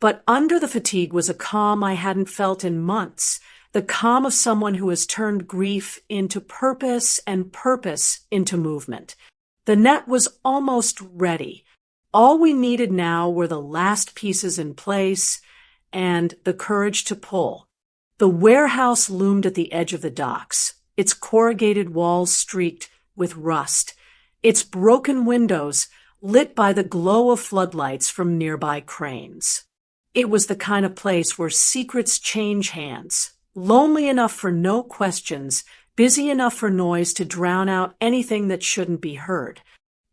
But under the fatigue was a calm I hadn't felt in months, the calm of someone who has turned grief into purpose and purpose into movement. The net was almost ready. All we needed now were the last pieces in place and the courage to pull. The warehouse loomed at the edge of the docks, its corrugated walls streaked with rust, its broken windows lit by the glow of floodlights from nearby cranes. It was the kind of place where secrets change hands, lonely enough for no questions, busy enough for noise to drown out anything that shouldn't be heard.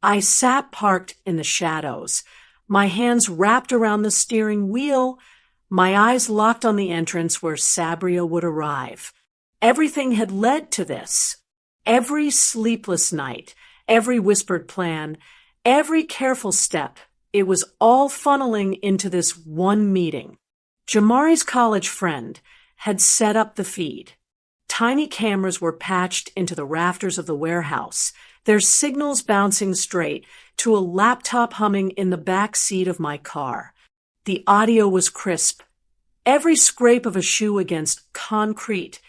I sat parked in the shadows, my hands wrapped around the steering wheel, my eyes locked on the entrance where Sabria would arrive. Everything had led to this. Every sleepless night, every whispered plan, every careful step, it was all funneling into this one meeting. Jamari's college friend had set up the feed. Tiny cameras were patched into the rafters of the warehouse, their signals bouncing straight to a laptop humming in the back seat of my car. The audio was crisp. Every scrape of a shoe against concrete,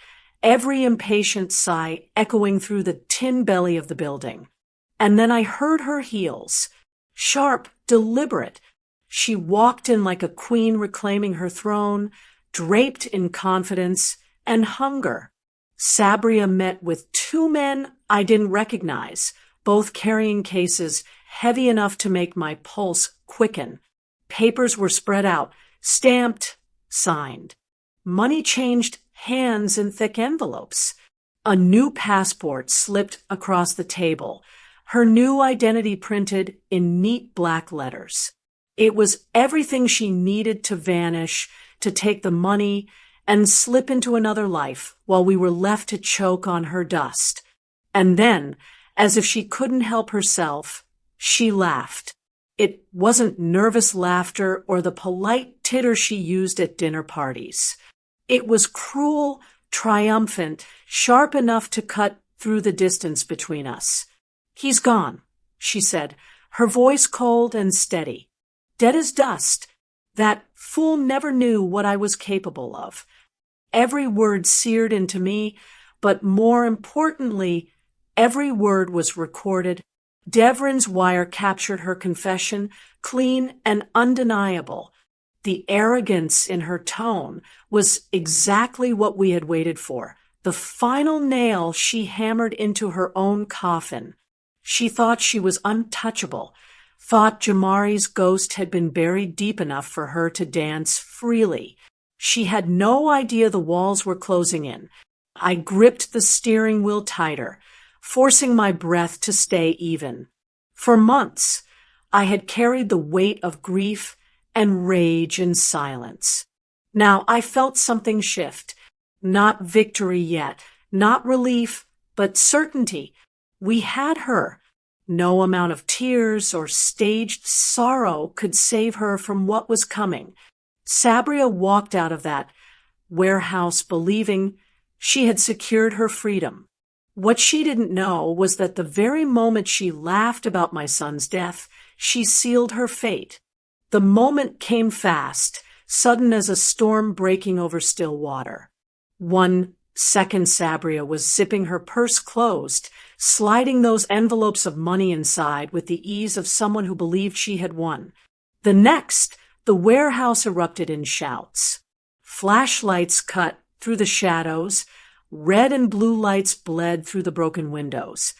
every impatient sigh echoing through the tin belly of the building. And then I heard her heels, sharp, deliberate. She walked in like a queen reclaiming her throne, draped in confidence and hunger. Sabria met with two men I didn't recognize, both carrying cases heavy enough to make my pulse quicken. Papers were spread out, stamped, signed. Money changed hands in thick envelopes. A new passport slipped across the table, her new identity printed in neat black letters. It was everything she needed to vanish, to take the money and slip into another life while we were left to choke on her dust. And then, as if she couldn't help herself, she laughed. It wasn't nervous laughter or the polite titter she used at dinner parties. It was cruel, triumphant, sharp enough to cut through the distance between us. "He's gone," she said, her voice cold and steady. "Dead as dust. That fool never knew what I was capable of." Every word seared into me, but more importantly, every word was recorded. Deverin's wire captured her confession, clean and undeniable. The arrogance in her tone was exactly what we had waited for, the final nail she hammered into her own coffin. She thought she was untouchable, thought Jamari's ghost had been buried deep enough for her to dance freely. She had no idea the walls were closing in. I gripped the steering wheel tighter, forcing my breath to stay even. For months, I had carried the weight of grief and rage in silence. Now I felt something shift. Not victory yet, not relief, but certainty. We had her. No amount of tears or staged sorrow could save her from what was coming. Sabria walked out of that warehouse believing she had secured her freedom. What she didn't know was that the very moment she laughed about my son's death, she sealed her fate. The moment came fast, sudden as a storm breaking over still water. 1 second Sabria was zipping her purse closed, sliding those envelopes of money inside with the ease of someone who believed she had won. The next, the warehouse erupted in shouts. Flashlights cut through the shadows, red and blue lights bled through the broken windows,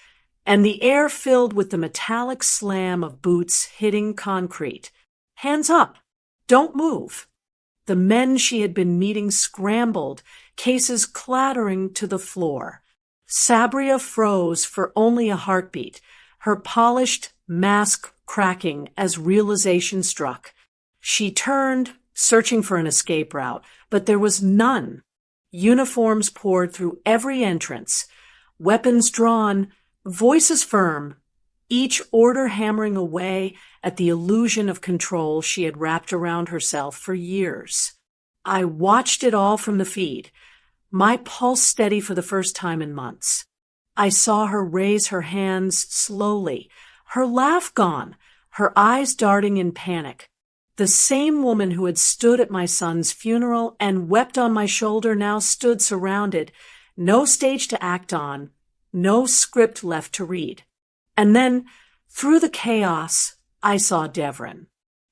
and the air filled with the metallic slam of boots hitting concrete. Hands up! Don't move! The men she had been meeting scrambled, cases clattering to the floor. Sabria froze for only a heartbeat, her polished mask cracking as realization struck. She turned, searching for an escape route, but there was none. Uniforms poured through every entrance, weapons drawn, voices firm, each order hammering away at the illusion of control she had wrapped around herself for years. I watched it all from the feed, my pulse steady for the first time in months. I saw her raise her hands slowly, her laugh gone, her eyes darting in panic. The same woman who had stood at my son's funeral and wept on my shoulder now stood surrounded, no stage to act on, no script left to read. And then, through the chaos, I saw Devrin.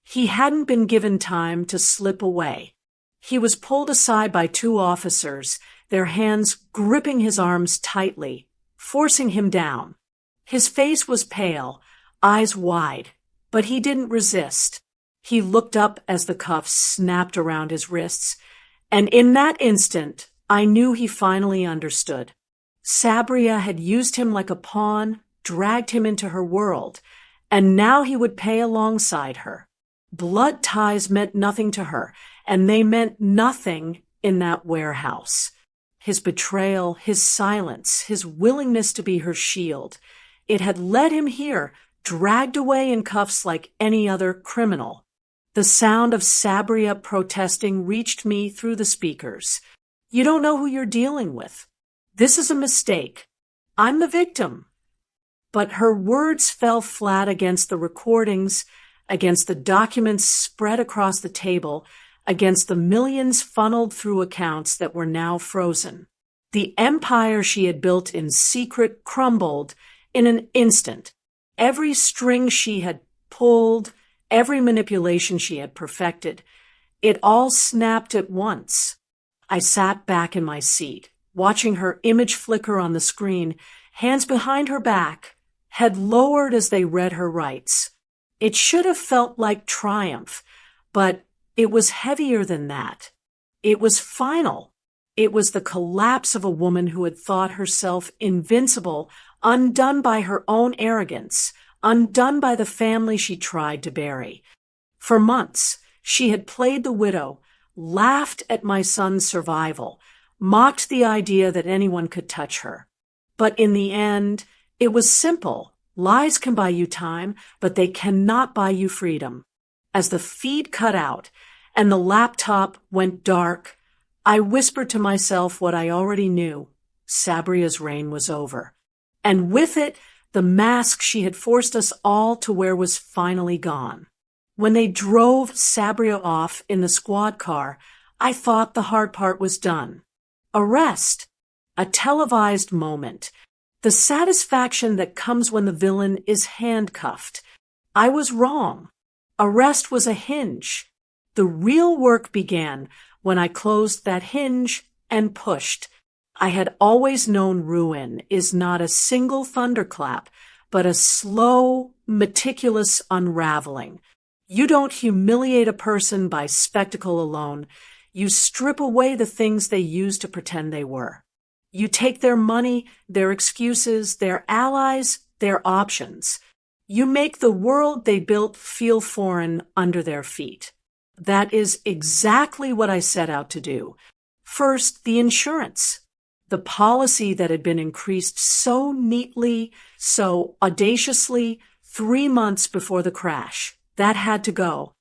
He hadn't been given time to slip away. He was pulled aside by 2 officers, their hands gripping his arms tightly, forcing him down. His face was pale, eyes wide, but he didn't resist. He looked up as the cuffs snapped around his wrists, and in that instant, I knew he finally understood. Sabria had used him like a pawn, dragged him into her world, and now he would pay alongside her. Blood ties meant nothing to her, and they meant nothing in that warehouse. His betrayal, his silence, his willingness to be her shield, it had led him here, dragged away in cuffs like any other criminal. The sound of Sabria protesting reached me through the speakers. You don't know who you're dealing with. This is a mistake. I'm the victim. But her words fell flat against the recordings, against the documents spread across the table, against the millions funneled through accounts that were now frozen. The empire she had built in secret crumbled in an instant. Every string she had pulled, every manipulation she had perfected, it all snapped at once. I sat back in my seat, watching her image flicker on the screen, hands behind her back, head lowered as they read her rights. It should have felt like triumph, but it was heavier than that. It was final. It was the collapse of a woman who had thought herself invincible, undone by her own arrogance, undone by the family she tried to bury. For months, she had played the widow, laughed at my son's survival, mocked the idea that anyone could touch her. But in the end, it was simple. Lies can buy you time, but they cannot buy you freedom. As the feed cut out and the laptop went dark, I whispered to myself what I already knew. Sabria's reign was over. And with it, the mask she had forced us all to wear was finally gone. When they drove Sabria off in the squad car, I thought the hard part was done. Arrest. A televised moment. The satisfaction that comes when the villain is handcuffed. I was wrong. Arrest was a hinge. The real work began when I closed that hinge and pushed. I had always known ruin is not a single thunderclap, but a slow, meticulous unraveling. You don't humiliate a person by spectacle alone. You strip away the things they used to pretend they were. You take their money, their excuses, their allies, their options. You make the world they built feel foreign under their feet. That is exactly what I set out to do. First, the insurance. The policy that had been increased so neatly, so audaciously, 3 months before the crash. That had to go.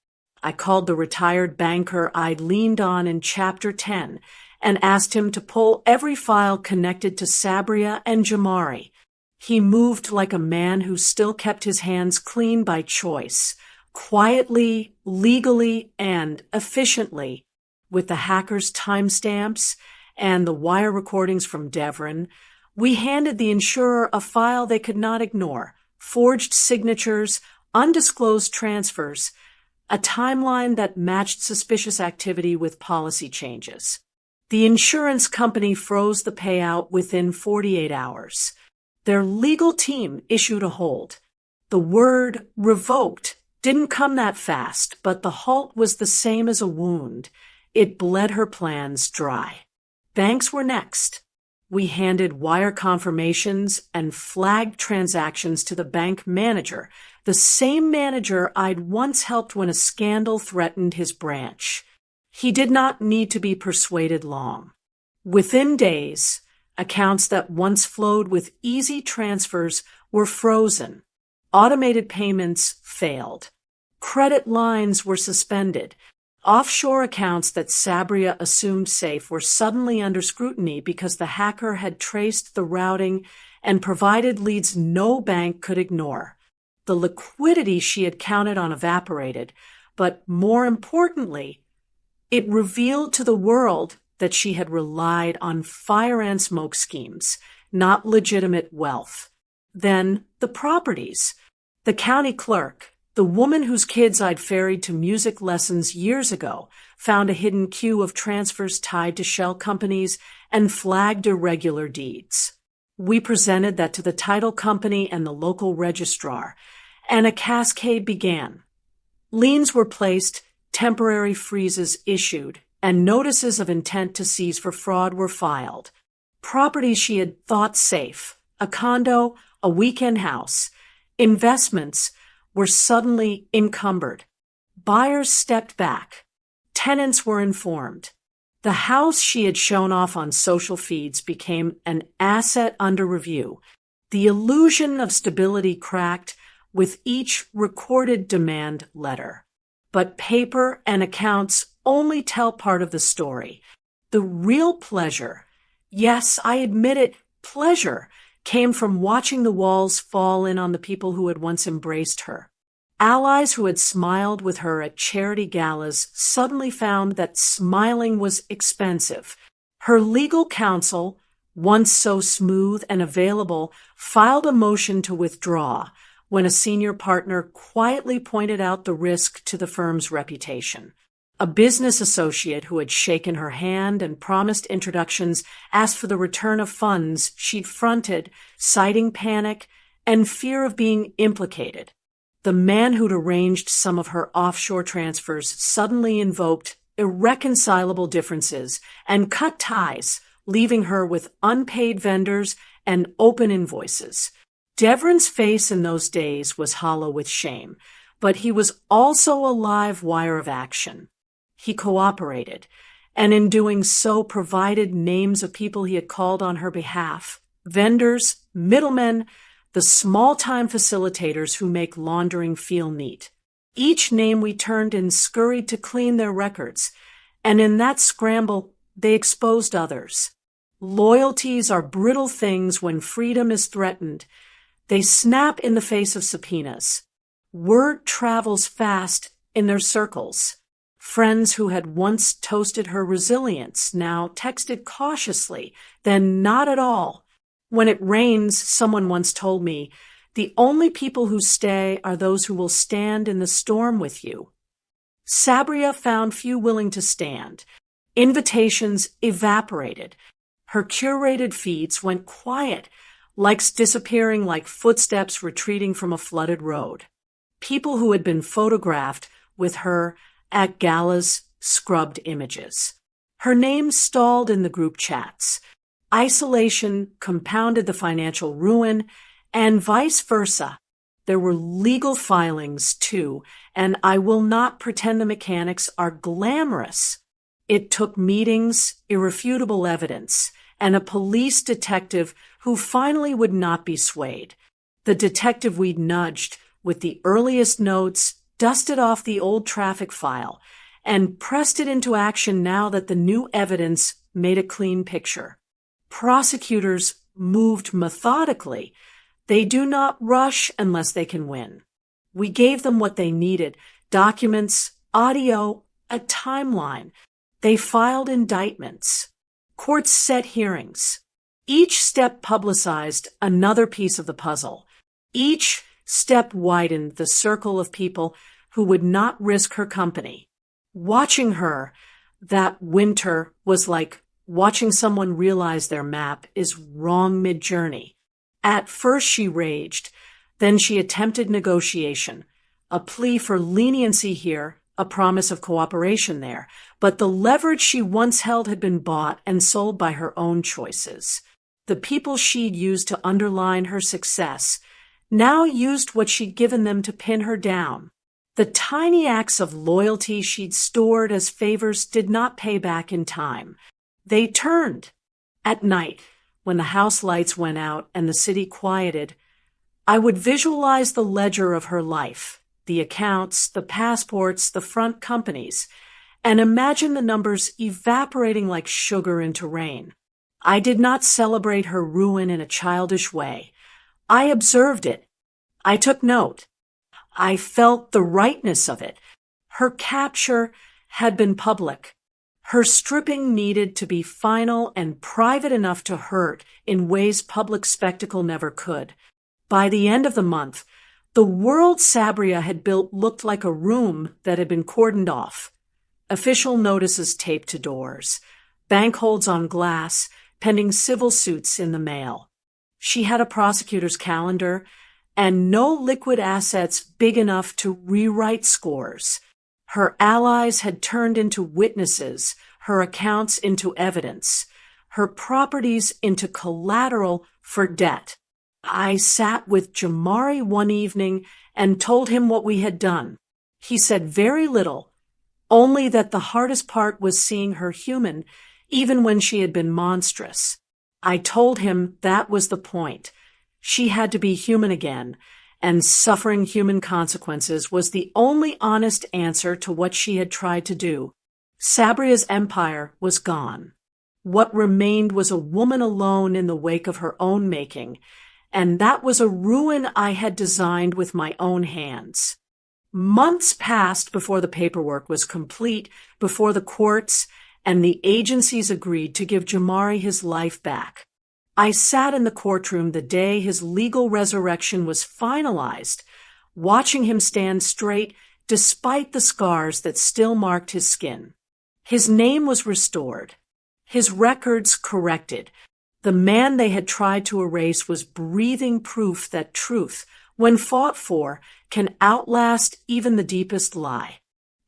I called the retired banker I'd leaned on in Chapter 10 and asked him to pull every file connected to Sabria and Jamari. He moved like a man who still kept his hands clean by choice, quietly, legally, and efficiently. With the hackers' timestamps and the wire recordings from Devon, we handed the insurer a file they could not ignore: forged signatures, undisclosed transfers, a timeline that matched suspicious activity with policy changes. The insurance company froze the payout within 48 hours. Their legal team issued a hold. The word revoked didn't come that fast, but the halt was the same as a wound. It bled her plans dry. Banks were next. We handed wire confirmations and flagged transactions to the bank manager, the same manager I'd once helped when a scandal threatened his branch. He did not need to be persuaded long. Within days, accounts that once flowed with easy transfers were frozen. Automated payments failed. Credit lines were suspended. Offshore accounts that Sabria assumed safe were suddenly under scrutiny because the hacker had traced the routing and provided leads no bank could ignore. The liquidity she had counted on evaporated, but more importantly, it revealed to the world that she had relied on fire and smoke schemes, not legitimate wealth. Then the properties. The county clerk, the woman whose kids I'd ferried to music lessons years ago, found a hidden queue of transfers tied to shell companies and flagged irregular deeds. We presented that to the title company and the local registrar, and a cascade began. Liens were placed, temporary freezes issued, and notices of intent to seize for fraud were filed. Properties she had thought safe, a condo, a weekend house, investments, were suddenly encumbered. Buyers stepped back. Tenants were informed. The house she had shown off on social feeds became an asset under review. The illusion of stability cracked with each recorded demand letter. But paper and accounts only tell part of the story. The real pleasure, yes, I admit it, pleasure, came from watching the walls fall in on the people who had once embraced her. Allies who had smiled with her at charity galas suddenly found that smiling was expensive. Her legal counsel, once so smooth and available, filed a motion to withdraw when a senior partner quietly pointed out the risk to the firm's reputation. A business associate who had shaken her hand and promised introductions asked for the return of funds she'd fronted, citing panic and fear of being implicated. The man who'd arranged some of her offshore transfers suddenly invoked irreconcilable differences and cut ties, leaving her with unpaid vendors and open invoices. Devon's face in those days was hollow with shame, but he was also a live wire of action. He cooperated, and in doing so provided names of people he had called on her behalf: vendors, middlemen, the small-time facilitators who make laundering feel neat. Each name we turned in scurried to clean their records, and in that scramble, they exposed others. Loyalties are brittle things when freedom is threatened. They snap in the face of subpoenas. Word travels fast in their circles. Friends who had once toasted her resilience now texted cautiously, then not at all. When it rains, someone once told me, the only people who stay are those who will stand in the storm with you. Sabria found few willing to stand. Invitations evaporated. Her curated feeds went quiet, likes disappearing like footsteps retreating from a flooded road. People who had been photographed with her at galas scrubbed images. Her name stalled in the group chats. Isolation compounded the financial ruin, and vice versa. There were legal filings, too, and I will not pretend the mechanics are glamorous. It took meetings, irrefutable evidence, and a police detective who finally would not be swayed. The detective we'd nudged with the earliest notes dusted off the old traffic file and pressed it into action now that the new evidence made a clean picture. Prosecutors moved methodically. They do not rush unless they can win. We gave them what they needed: documents, audio, a timeline. They filed indictments. Courts set hearings. Each step publicized another piece of the puzzle. Each step widened the circle of people who would not risk her company. Watching her that winter was like watching someone realize their map is wrong mid-journey. At first she raged, then she attempted negotiation, a plea for leniency here, a promise of cooperation there, but the leverage she once held had been bought and sold by her own choices. The people she'd used to underline her success now used what she'd given them to pin her down. The tiny acts of loyalty she'd stored as favors did not pay back in time. They turned. At night, when the house lights went out and the city quieted, I would visualize the ledger of her life, the accounts, the passports, the front companies, and imagine the numbers evaporating like sugar into rain. I did not celebrate her ruin in a childish way. I observed it. I took note. I felt the rightness of it. Her capture had been public. Her stripping needed to be final and private enough to hurt in ways public spectacle never could. By the end of the month, the world Sabria had built looked like a room that had been cordoned off. Official notices taped to doors, bank holds on glass, pending civil suits in the mail. She had a prosecutor's calendar and no liquid assets big enough to rewrite scores. Her allies had turned into witnesses, her accounts into evidence, her properties into collateral for debt. I sat with Jamari one evening and told him what we had done. He said very little, only that the hardest part was seeing her human, even when she had been monstrous. I told him that was the point. She had to be human again, and suffering human consequences was the only honest answer to what she had tried to do. Sabria's empire was gone. What remained was a woman alone in the wake of her own making, and that was a ruin I had designed with my own hands. Months passed before the paperwork was complete, before the courts and the agencies agreed to give Jamari his life back. I sat in the courtroom the day his legal resurrection was finalized, watching him stand straight despite the scars that still marked his skin. His name was restored, his records corrected. The man they had tried to erase was breathing proof that truth, when fought for, can outlast even the deepest lie.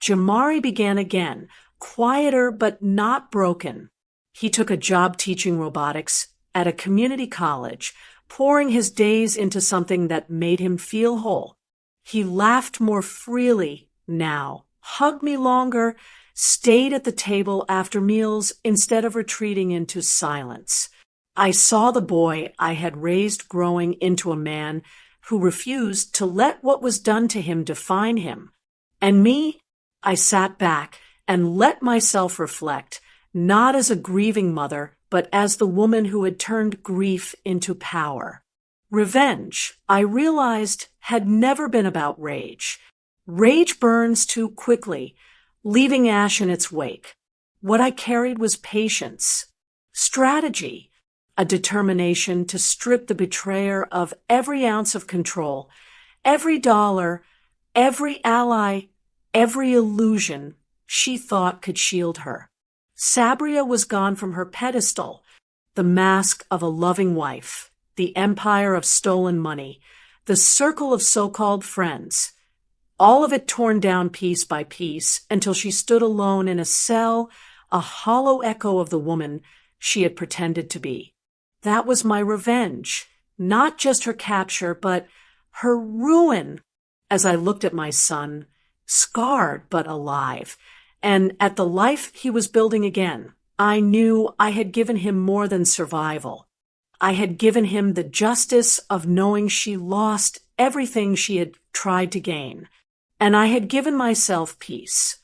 Jamari began again, quieter but not broken. He took a job teaching robotics at a community college, pouring his days into something that made him feel whole. He laughed more freely now, hugged me longer, stayed at the table after meals instead of retreating into silence. I saw the boy I had raised growing into a man who refused to let what was done to him define him. And me, I sat back and let myself reflect, not as a grieving mother, but as the woman who had turned grief into power. Revenge, I realized, had never been about rage. Rage burns too quickly, leaving ash in its wake. What I carried was patience, strategy, a determination to strip the betrayer of every ounce of control, every dollar, every ally, every illusion she thought could shield her. Sabria was gone from her pedestal, the mask of a loving wife, the empire of stolen money, the circle of so-called friends. All of it torn down piece by piece until she stood alone in a cell, a hollow echo of the woman she had pretended to be. That was my revenge, not just her capture, but her ruin. As I looked at my son, scarred but alive, and at the life he was building again, I knew I had given him more than survival. I had given him the justice of knowing she lost everything she had tried to gain, and I had given myself peace.